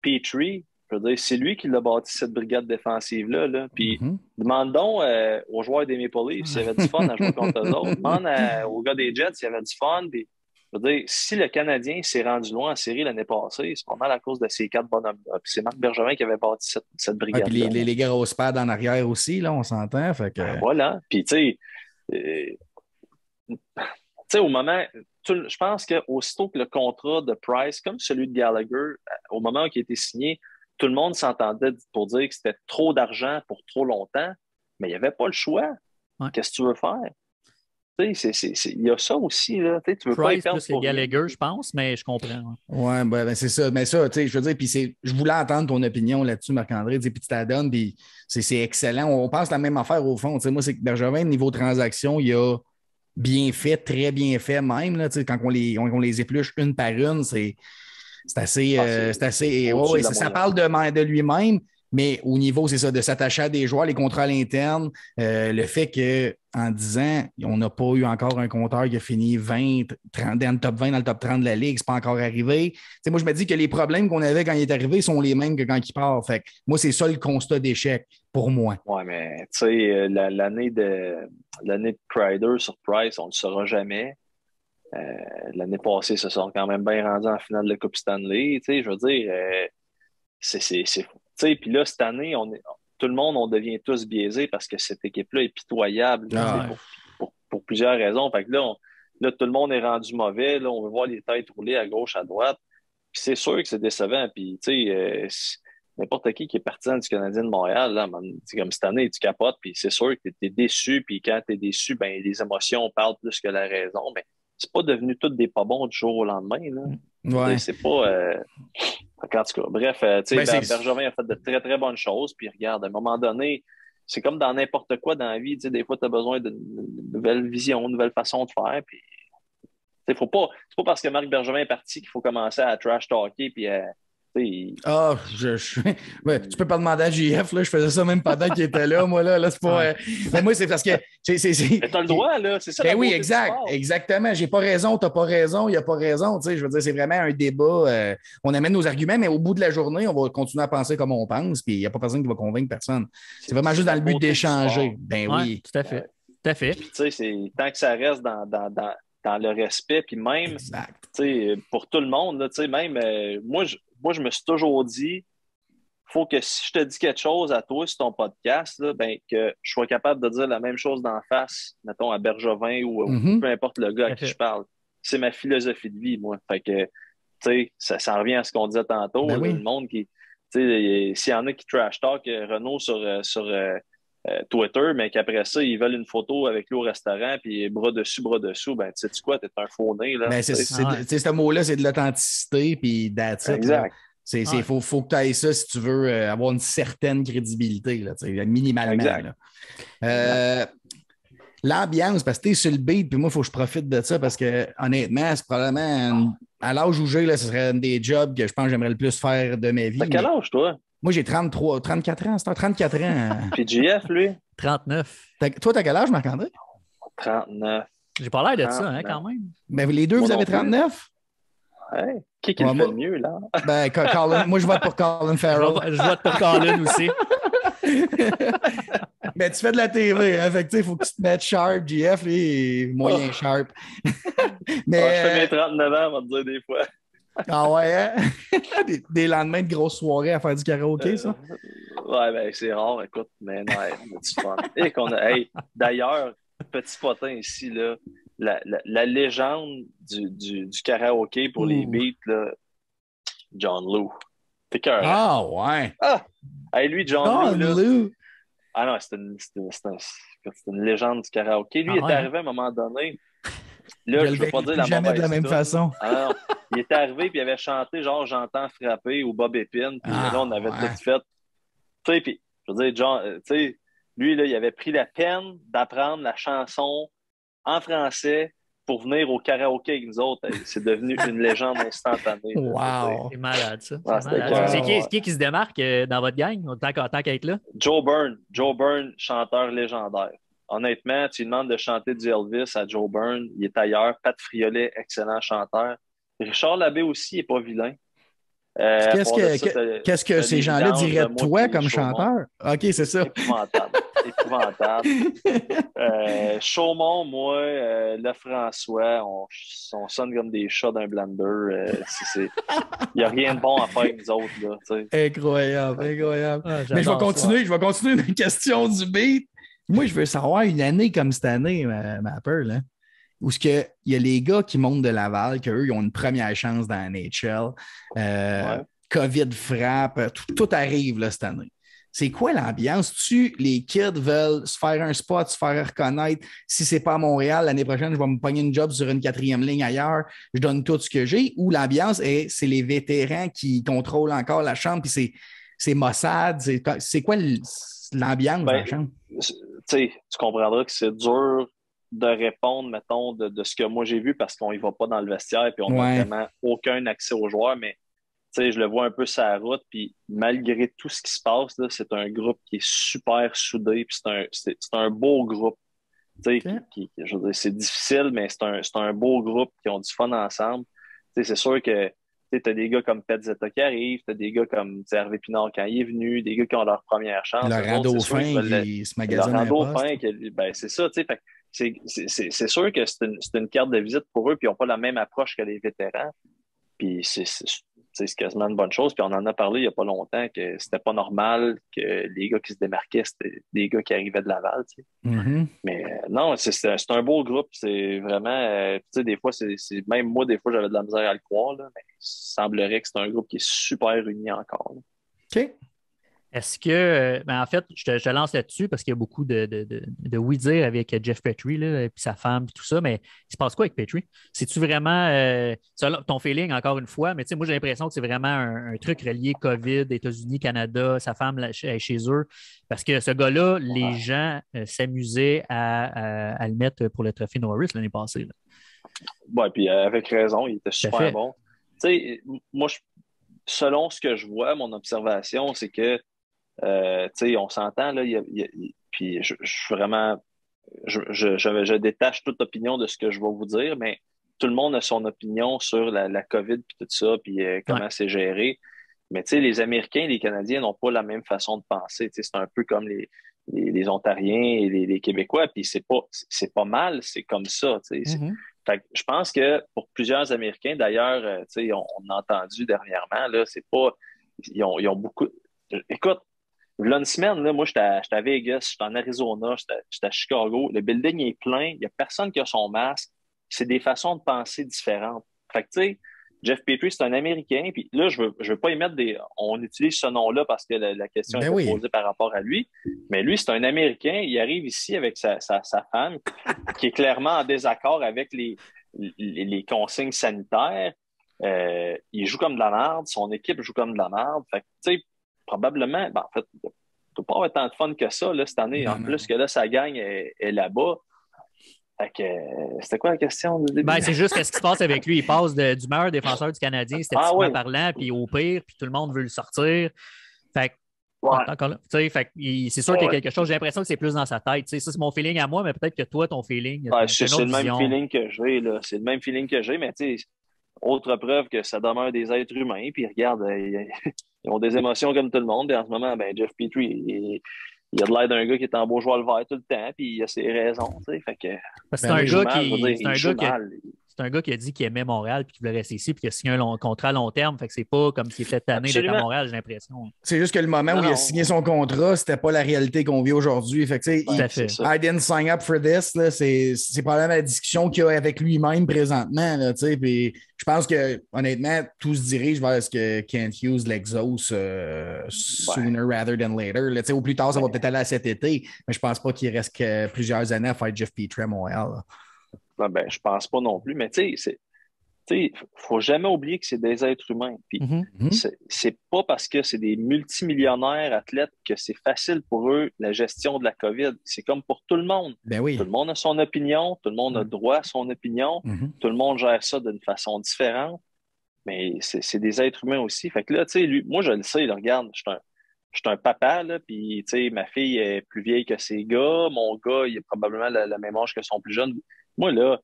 Petrie, je veux dire, c'est lui qui l'a bâti cette brigade défensive-là. Là. Puis, demandons aux joueurs des Maple Leafs s'il y avait du fun à jouer contre eux autres. Demande aux gars des Jets s'il y avait du fun. Puis, je veux dire, si le Canadien s'est rendu loin en série l'année passée, c'est pas mal à cause de ces 4 bonhommes-là. Puis, c'est Marc Bergevin qui avait bâti cette brigade-là. Puis les grosses pads en arrière aussi, là, on s'entend. Fait que... Voilà. Puis, tu sais, au moment... Je pense qu'aussitôt que le contrat de Price, comme celui de Gallagher, au moment où il a été signé, tout le monde s'entendait pour dire que c'était trop d'argent pour trop longtemps, mais il n'y avait pas le choix. Ouais. Qu'est-ce que tu veux faire? Il y a ça aussi. Là. Tu veux Price plus que Gallagher, je pense, mais je comprends. Oui, ben, c'est ça. Mais ça, je veux dire, puis je voulais entendre ton opinion là-dessus, Marc-André, puis tu t'adonnes, puis c'est excellent. On pense la même affaire au fond. Moi, c'est que Bergevin, niveau transaction, il a bien fait, très bien fait même. Là, quand on les épluche une par une, c'est assez. Ça parle de lui-même, mais au niveau, c'est ça, de s'attacher à des joueurs, les contrats à l'interne, le fait qu'en 10 ans, on n'a pas eu encore un compteur qui a fini 20, 30, dans le top 20, dans le top 30 de la Ligue, c'est pas encore arrivé. T'sais, moi, je me dis que les problèmes qu'on avait quand il est arrivé sont les mêmes que quand il part. Fait que moi, c'est ça le constat d'échec pour moi. Oui, mais tu sais, l'année de Kreider sur Price, on ne le saura jamais. L'année passée, ils se sont quand même bien rendus en finale de la Coupe Stanley. Je veux dire, puis là, cette année, tout le monde, on devient tous biaisés parce que cette équipe-là est pitoyable pour plusieurs raisons. Fait que là, tout le monde est rendu mauvais. Là, on veut voir les têtes rouler à gauche, à droite. Puis c'est sûr que c'est décevant. Puis, n'importe qui est partisan du Canadien de Montréal, là, comme cette année, tu capotes, puis c'est sûr que tu es déçu. Puis quand tu es déçu, ben, les émotions parlent plus que la raison. Mais c'est pas devenu tous des pas bons du jour au lendemain. Là. Ouais. C'est pas... En tout cas, bref, Bergevin a fait de très, très bonnes choses. Puis regarde, à un moment donné, c'est comme dans n'importe quoi dans la vie. Des fois, tu as besoin d'une nouvelle vision, une nouvelle façon de faire. Puis, c'est pas parce que Marc Bergevin est parti qu'il faut commencer à trash-talker puis ouais, tu peux pas demander à JF, là, je faisais ça même pendant qu'il était là, moi, là c'est pas... mais moi, c'est parce que... Mais t'as le droit, là, c'est ça. Ben oui, exactement, j'ai pas raison, t'as pas raison, il a pas raison, tu sais, je veux dire, c'est vraiment un débat, on amène nos arguments, mais au bout de la journée, on va continuer à penser comme on pense, puis il n'y a pas personne qui va convaincre personne. C'est vraiment juste dans le but d'échanger. Ben oui. Tout à fait. Tout à fait. Puis, tu sais, tant que ça reste dans le respect, puis même, pour tout le monde, là, même, moi, je me suis toujours dit, faut que si je te dis quelque chose à toi sur ton podcast, là, ben, que je sois capable de dire la même chose d'en face, mettons, à Bergevin ou peu importe le gars à qui je parle. C'est ma philosophie de vie, moi. Fait que, tu sais, ça revient à ce qu'on disait tantôt. Ben oui. Le monde qui, tu sais, s'il y en a qui trash talk Renaud sur Twitter, mais qu'après ça, ils veulent une photo avec lui au restaurant, puis bras dessus, ben, tu sais quoi, t'es un faux nez, là. Ben, ce mot-là, c'est de l'authenticité, puis that's it. Exact. Il faut que tu ailles ça si tu veux avoir une certaine crédibilité, là, minimalement. Là. L'ambiance, parce que tu es sur le beat, puis moi, il faut que je profite de ça parce que, honnêtement, c'est probablement, à l'âge où j'ai, ce serait un des jobs que je pense que j'aimerais le plus faire de ma vie. T'as quel âge, toi? Moi, j'ai 34 ans. C'est 34 ans. Puis JF, lui? 39. Toi, t'as quel âge, Marc-André? 39. J'ai pas l'air de ça, hein, quand même. Ben, les deux, vous avez 39? Ouais. Qui le fait le mieux, là? Ben, Colin, moi, je vote pour Colin Farrell. Je vote pour Colin aussi. Ben, tu fais de la TV, hein? Fait que, il faut que tu te mettes sharp, JF, lui, moyen sharp. Mais, je fais mes 39 ans, on va te dire des fois. Ah ouais, hein? des lendemains de grosses soirées à faire du karaoké, ça? Ouais, ben c'est rare, écoute, mais non, on a du fun. D'ailleurs, petit potin ici, là, la légende du karaoké pour les beats, là, John Lou. T'es cœur. Ah ouais. Lui, John Lou. Ah non, c'est une légende du karaoké. Lui, il est arrivé à un moment donné. Là, je ne veux pas dire la jamais de la même façon. Ah non, il était arrivé et il avait chanté genre J'entends frapper ou Bob Épine. Puis là, on avait tout fait. Tu sais, puis, je veux dire, John, tu sais, lui, là, il avait pris la peine d'apprendre la chanson en français pour venir au karaoké avec nous autres. C'est devenu une légende instantanée. Wow! C'est malade, ça. Ah, C'est malade. wow. C'est qui se démarque dans votre gang, tant qu'à être là? Joe Byrne, chanteur légendaire. Honnêtement, tu lui demandes de chanter du Elvis à Joe Byrne, il est ailleurs. Pat Friolet, excellent chanteur. Richard Labbé aussi, il n'est pas vilain. Qu'est-ce que ces gens-là diraient de toi comme chanteur? OK, c'est ça. Épouvantable. Chaumont, moi, Lefrançois, on sonne comme des chats d'un blender. Il n'y a rien de bon à faire avec nous autres. Là, incroyable. Ah, mais je vais continuer une question du beat. Moi, je veux savoir une année comme cette année, ma peur, là, où il y a les gars qui montent de Laval, qu'eux, ils ont une première chance dans la NHL. COVID frappe, tout arrive là, cette année. C'est quoi l'ambiance? Les kids veulent se faire un spot, se faire reconnaître. Si c'est pas à Montréal, l'année prochaine, je vais me pogner une job sur une 4e ligne ailleurs. Je donne tout ce que j'ai. Ou l'ambiance, c'est les vétérans qui contrôlent encore la chambre, puis c'est Mossad. C'est quoi l'ambiance de la chambre? Tu comprendras que c'est dur de répondre, mettons, de ce que moi j'ai vu parce qu'on y va pas dans le vestiaire et on n'a vraiment aucun accès aux joueurs, mais je le vois un peu sur la route, puis malgré tout ce qui se passe, là, c'est un groupe qui est super soudé, puis c'est un beau groupe. Je veux dire, c'est difficile, mais c'est un beau groupe qui ont du fun ensemble. C'est sûr que tu as des gars comme Petzetta qui arrivent, tu as des gars comme Hervé Pinard quand il est venu, des gars qui ont leur première chance. Laurent Dauphin qui se magasine un poste. C'est ça, tu sais. C'est sûr que c'est une carte de visite pour eux, puis ils n'ont pas la même approche que les vétérans. Puis c'est quasiment une bonne chose. Puis on en a parlé il n'y a pas longtemps que c'était pas normal que les gars qui se démarquaient, c'était des gars qui arrivaient de Laval. Mm-hmm. Mais non, c'est un beau groupe. C'est vraiment, des fois, même moi, des fois, j'avais de la misère à le croire, là, mais il semblerait que c'est un groupe qui est super uni encore. Là. OK. Est-ce que, en fait, je te lance là-dessus parce qu'il y a beaucoup de oui-dire avec Jeff Petrie et puis sa femme et tout ça, mais il se passe quoi avec Petrie? C'est-tu vraiment ton feeling, encore une fois, mais moi j'ai l'impression que c'est vraiment un truc relié COVID, États-Unis, Canada, sa femme est chez eux, parce que ce gars-là, les gens s'amusaient à le mettre pour le trophée Norris l'année passée. Oui, puis avec raison, il était super bon. Moi, selon ce que je vois, mon observation, c'est que on s'entend, là, puis je suis vraiment, je détache toute opinion de ce que je vais vous dire, mais tout le monde a son opinion sur la COVID puis tout ça, puis comment c'est géré. Mais les Américains et les Canadiens n'ont pas la même façon de penser. C'est un peu comme les Ontariens et les Québécois, puis c'est pas mal, c'est comme ça. Mm-hmm. Fait que je pense que pour plusieurs Américains, d'ailleurs, on a entendu dernièrement, là, c'est pas. Ils ont beaucoup. Écoute, il y a une semaine, là, moi, j'étais à Vegas, j'étais en Arizona, j'étais à Chicago. Le building est plein, il n'y a personne qui a son masque. C'est des façons de penser différentes. Fait que, tu sais, Jeff Petrie, c'est un Américain. Puis là, je veux pas y mettre on utilise ce nom-là parce que la question est posée par rapport à lui. Mais lui, c'est un Américain. Il arrive ici avec sa femme qui est clairement en désaccord avec les consignes sanitaires. Il joue comme de la merde. Son équipe joue comme de la merde. Fait que, tu sais, probablement, en fait, il ne doit pas avoir tant de fun que ça là, cette année. En plus que là, sa gang est là-bas. Fait que, c'était quoi la question du début? C'est juste qu'est-ce qui se passe avec lui. Il passe du meilleur défenseur du Canadien, statistiquement parlant, puis au pire, puis tout le monde veut le sortir. Fait que, c'est sûr qu'il y a quelque chose. J'ai l'impression que c'est plus dans sa tête. Ça, c'est mon feeling à moi, mais peut-être que toi, ton feeling. C'est le même feeling que j'ai. Là. C'est le même feeling que j'ai, mais tu sais, autre preuve que ça demeure des êtres humains. Puis regarde, ils ont des émotions comme tout le monde. Et en ce moment, Jeff Petrie, il a de l'air d'un gars qui est en beau joueur le vert tout le temps, puis il a ses raisons. Fait que, c'est un gars qui a dit qu'il aimait Montréal puis qu'il voulait rester ici puis qu'il a signé un contrat à long terme. Fait que c'est pas comme s'il était tanné d'être à Montréal, j'ai l'impression. C'est juste que le moment où il a signé son contrat, c'était pas la réalité qu'on vit aujourd'hui. Fait que, I didn't sign up for this. Là, c'est probablement la discussion qu'il a avec lui-même présentement. Là, puis je pense que, honnêtement, tout se dirige vers ce que Kent Hughes l'exauce sooner rather than later. Là, au plus tard, ça va peut-être aller à cet été, mais je pense pas qu'il reste que plusieurs années à faire Jeff Petrie à Montréal. Je pense pas non plus, mais tu sais, faut jamais oublier que c'est des êtres humains. Puis c'est pas parce que c'est des multimillionnaires athlètes que c'est facile pour eux la gestion de la COVID. C'est comme pour tout le monde. Ben oui. Tout le monde a son opinion, tout le monde a droit à son opinion, tout le monde gère ça d'une façon différente. Mais c'est des êtres humains aussi. Fait que là, lui, moi, je le sais, là, regarde, je suis un papa, là, puis, ma fille est plus vieille que ses gars. Mon gars, il a probablement le même âge que son plus jeune. Moi, là,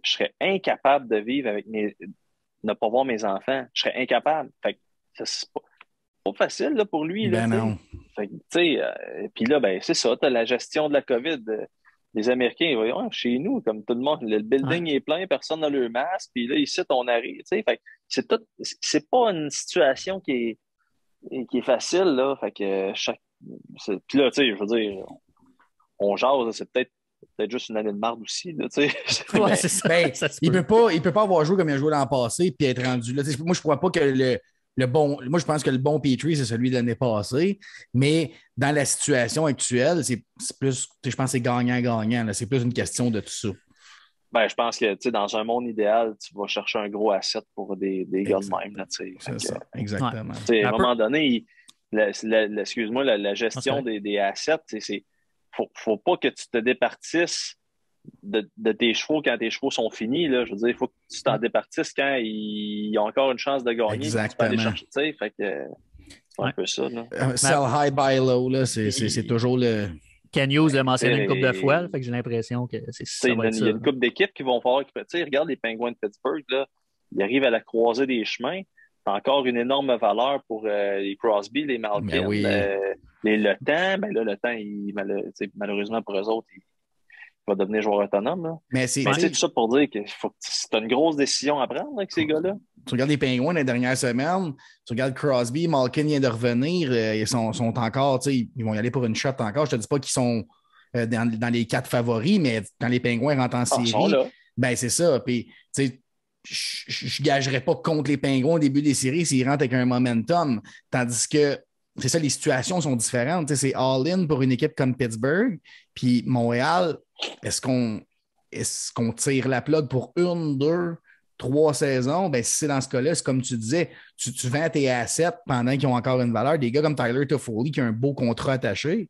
je serais incapable de vivre avec ne pas voir mes enfants. Je serais incapable. Fait que c'est pas facile, là, pour lui, là. Ben non. Fait que, puis là, ben, c'est ça, t'as la gestion de la COVID. Les Américains, ils vont dire, chez nous, comme tout le monde, le building est plein, personne n'a le masque, puis là, ici, on arrive. Fait que c'est pas une situation qui est facile, là. Fait que puis là, je veux dire, on jase, c'est peut-être juste une année de marde aussi, là, tu sais. Ouais, c'est ça. Ben, Ça se il peut. peut pas avoir joué comme il a joué l'an passé puis être rendu là. Moi, je crois pas que le bon. Moi, je pense que le bon Petrie, c'est celui de l'année passée. Mais dans la situation actuelle, c'est plus. Je pense que c'est gagnant-gagnant. C'est plus une question de tout ça. Ben, je pense que dans un monde idéal, tu vas chercher un gros asset pour des gars de même. Là, c'est ça, exactement. À un moment donné, excuse-moi, la gestion des assets, faut pas que tu te départisses de tes chevaux quand tes chevaux sont finis. Là. Je veux dire, il faut que tu t'en départisses quand ils ont encore une chance de gagner. Exactement. Tu peux aller chercher, fait que c'est un peu ça. Là. Sell high, buy low, là, c'est toujours le... Ken Hughes l'a mentionné une couple de fois, là, fait que j'ai l'impression que c'est ça. Il y a une couple d'équipes qui vont falloir... Regarde les Penguins de Pittsburgh, là, ils arrivent à la croisée des chemins. C'est encore une énorme valeur pour les Crosby, les Malkin, oui. Le temps. Ben là, le temps, malheureusement pour eux autres, il va devenir joueur autonome. Là. Mais c'est tout ça pour dire que c'est une grosse décision à prendre avec ces gars-là. Tu regardes les Penguins les dernières semaines, tu regardes Crosby, Malkin vient de revenir, ils sont encore, ils vont y aller pour une shot encore. Je te dis pas qu'ils sont dans les 4 favoris, mais quand les Penguins rentrent en série, ben c'est ça. Puis, je ne gagerais pas contre les Penguins au début des séries s'ils rentrent avec un momentum. Tandis que, c'est ça, les situations sont différentes. C'est all-in pour une équipe comme Pittsburgh. Puis Montréal, est-ce qu'on tire la plug pour 1, 2, 3 saisons? Ben, si c'est dans ce cas-là, c'est comme tu disais, tu vends tes assets pendant qu'ils ont encore une valeur. Des gars comme Tyler Toffoli qui a un beau contrat attaché,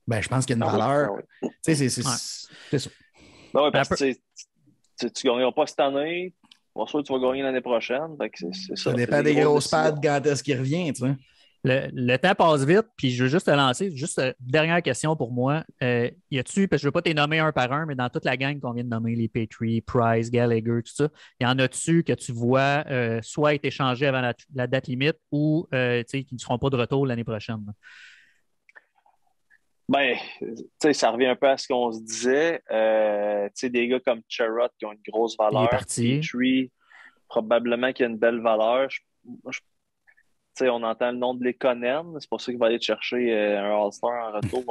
ben, je pense qu'il y a une valeur. C'est ça. Ben oui, parce que tu ne gagneras pas cette année. Pas sûr que tu vas gagner l'année prochaine. C'est ça dépend des grosses pattes quand est-ce qu'il revient, tu sais. Le temps passe vite, puis je veux juste te lancer. Juste dernière question pour moi. Y a-tu, parce que je ne veux pas te nommer un par un, mais dans toute la gang qu'on vient de nommer, les Petrie, Price, Gallagher, tout ça, y en a-tu que tu vois soit être échangés avant la date limite ou qui ne seront pas de retour l'année prochaine? Là? Ben, ça revient un peu à ce qu'on se disait. Des gars comme Sherrod qui ont une grosse valeur. Petrie, probablement qu'il y a une belle valeur. On entend le nom de Lekonen. C'est pour ça qu'il va aller chercher un All-Star en retour.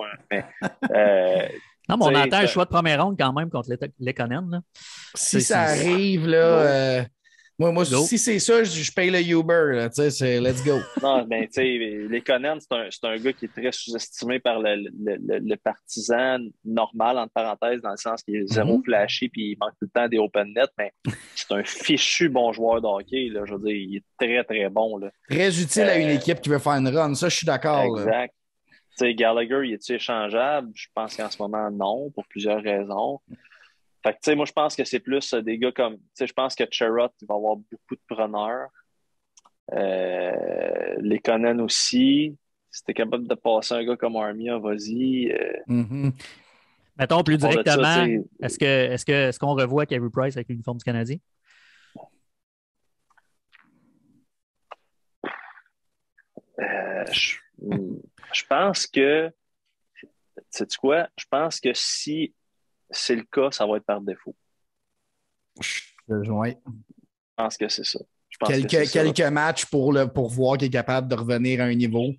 Non, mais on entend le choix de première ronde quand même contre Lekonen. Si ça arrive, là... Moi si c'est ça, je paye le Uber. Là, c'est let's go. Non, mais Lekonen, c'est un gars qui est très sous-estimé par le partisan normal, entre parenthèses, dans le sens qu'il est zéro flashy puis il manque tout le temps des open net, mais c'est un fichu bon joueur de hockey. Là, je veux dire, il est très, très bon. Là. Très utile à une équipe qui veut faire une run. Ça, je suis d'accord. Exact. Gallagher, il est-tu échangeable? Je pense qu'en ce moment, non, pour plusieurs raisons. Fait que, moi, je pense que c'est plus des gars comme... Je pense que Sherrod, il va avoir beaucoup de preneurs. Lekonen aussi. Si t'es capable de passer un gars comme Armia, vas-y. Mettons plus directement, est-ce qu'on revoit Carey Price avec l'uniforme du Canadien? Je pense que... Sais-tu quoi? Je pense que si c'est le cas, ça va être par défaut. Je pense que c'est ça. Quelques matchs pour voir qu'il est capable de revenir à un niveau.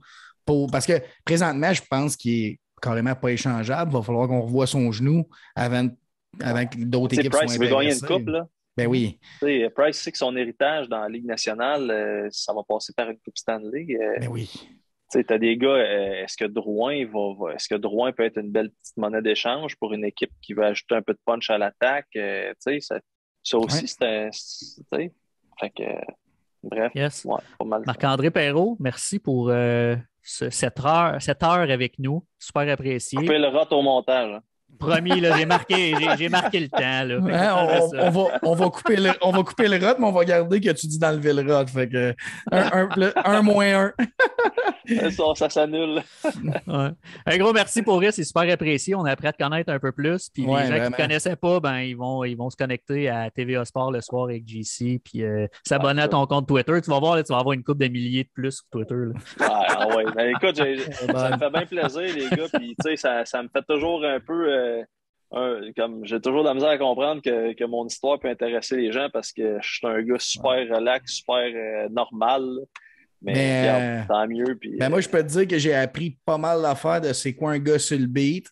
Parce que présentement, je pense qu'il est carrément pas échangeable. Il va falloir qu'on revoie son genou avant que d'autres équipes soient intéressées. Price veut gagner une coupe, là. Ben oui. Price sait que son héritage dans la Ligue nationale, ça va passer par une Coupe Stanley. Ben oui. Tu as des gars, est-ce que Drouin peut être une belle petite monnaie d'échange pour une équipe qui veut ajouter un peu de punch à l'attaque? Ça aussi, Fait que, bref, Yes. ouais, pas mal. Marc-André Perrault, merci pour cette heure avec nous. Super apprécié. Coupez le rot au montage. Hein. Promis, là, j'ai marqué le temps. Là. Hein, on va couper le rot, mais on va garder que tu dis d'enlever le rot. Fait que 1 moins 1. Ça s'annule. Ouais. Un gros merci pour ça, c'est super apprécié. On a appris à te connaître un peu plus. Puis les gens qui ne connaissaient pas, ben, ils vont se connecter à TVA Sport le soir avec JC. Puis s'abonner à ton compte Twitter. Tu vas voir, là, tu vas avoir une couple de milliers de plus sur Twitter. Là. Ouais. Ben, écoute, ça me fait bien plaisir, les gars. Puis ça me fait toujours un peu. Comme j'ai toujours de la misère à comprendre que mon histoire peut intéresser les gens parce que je suis un gars super relax, super normal. Mais regarde, tant mieux. Puis, moi, je peux te dire que j'ai appris pas mal d'affaires de c'est quoi un gars sur le beat.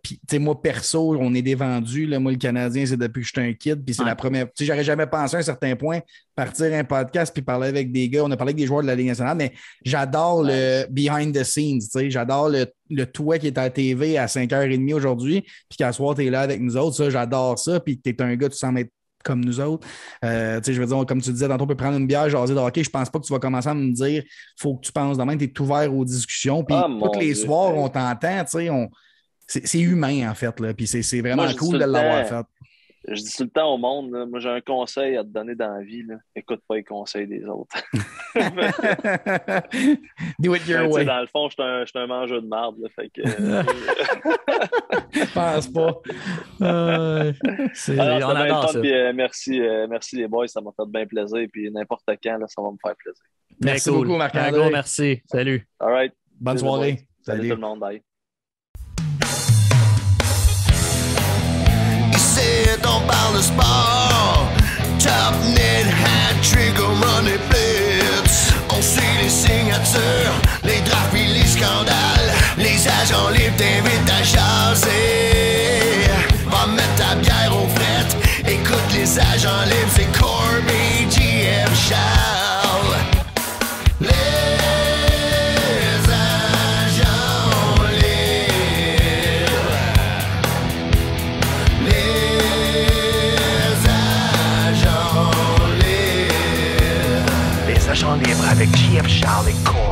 Puis, tu sais, moi, perso, on est des vendus. Là. Moi, le Canadien, c'est depuis que j'étais un kid. Puis, c'est la première. Tu sais, j'aurais jamais pensé à un certain point partir un podcast puis parler avec des gars. On a parlé avec des joueurs de la Ligue nationale, mais j'adore le behind the scenes. Tu sais, j'adore le toi qui est à la TV à 5h30 aujourd'hui. Puis, qu'à soir, tu es là avec nous autres. Ça, j'adore ça. Puis, tu es un gars, tu sens être comme nous autres. Je veux dire, comme tu disais, tantôt, on peut prendre une bière, jaser de hockey. Je pense pas que tu vas commencer à me dire faut que tu penses demain, tu es ouvert aux discussions. Puis tous les soirs, on t'entend, c'est humain, en fait. Là. Puis c'est vraiment cool de l'avoir fait. Je dis tout le temps au monde, là, moi j'ai un conseil à te donner dans la vie. Là. Écoute pas les conseils des autres. Do it your way. Dans le fond, je suis un mangeur de marde. Là, fait que, je pense pas. On adore ça. Puis, merci les boys, ça m'a fait bien plaisir. Puis n'importe quand, là, ça va me faire plaisir. Merci beaucoup, Marc-André. Un gros merci. Salut. All right. Bonne soirée. Salut tout le monde. Bye. On parle de sport, top net, hat trick, on run les blitz. On suit les signatures, les drafts et les scandales. Les agents libres t'invitent à jaser. Va mettre ta bière au fret, écoute les agents libres, c'est Corby, GM, Charles. Les agents libres. Les agents libres avec JF Charles et Corby.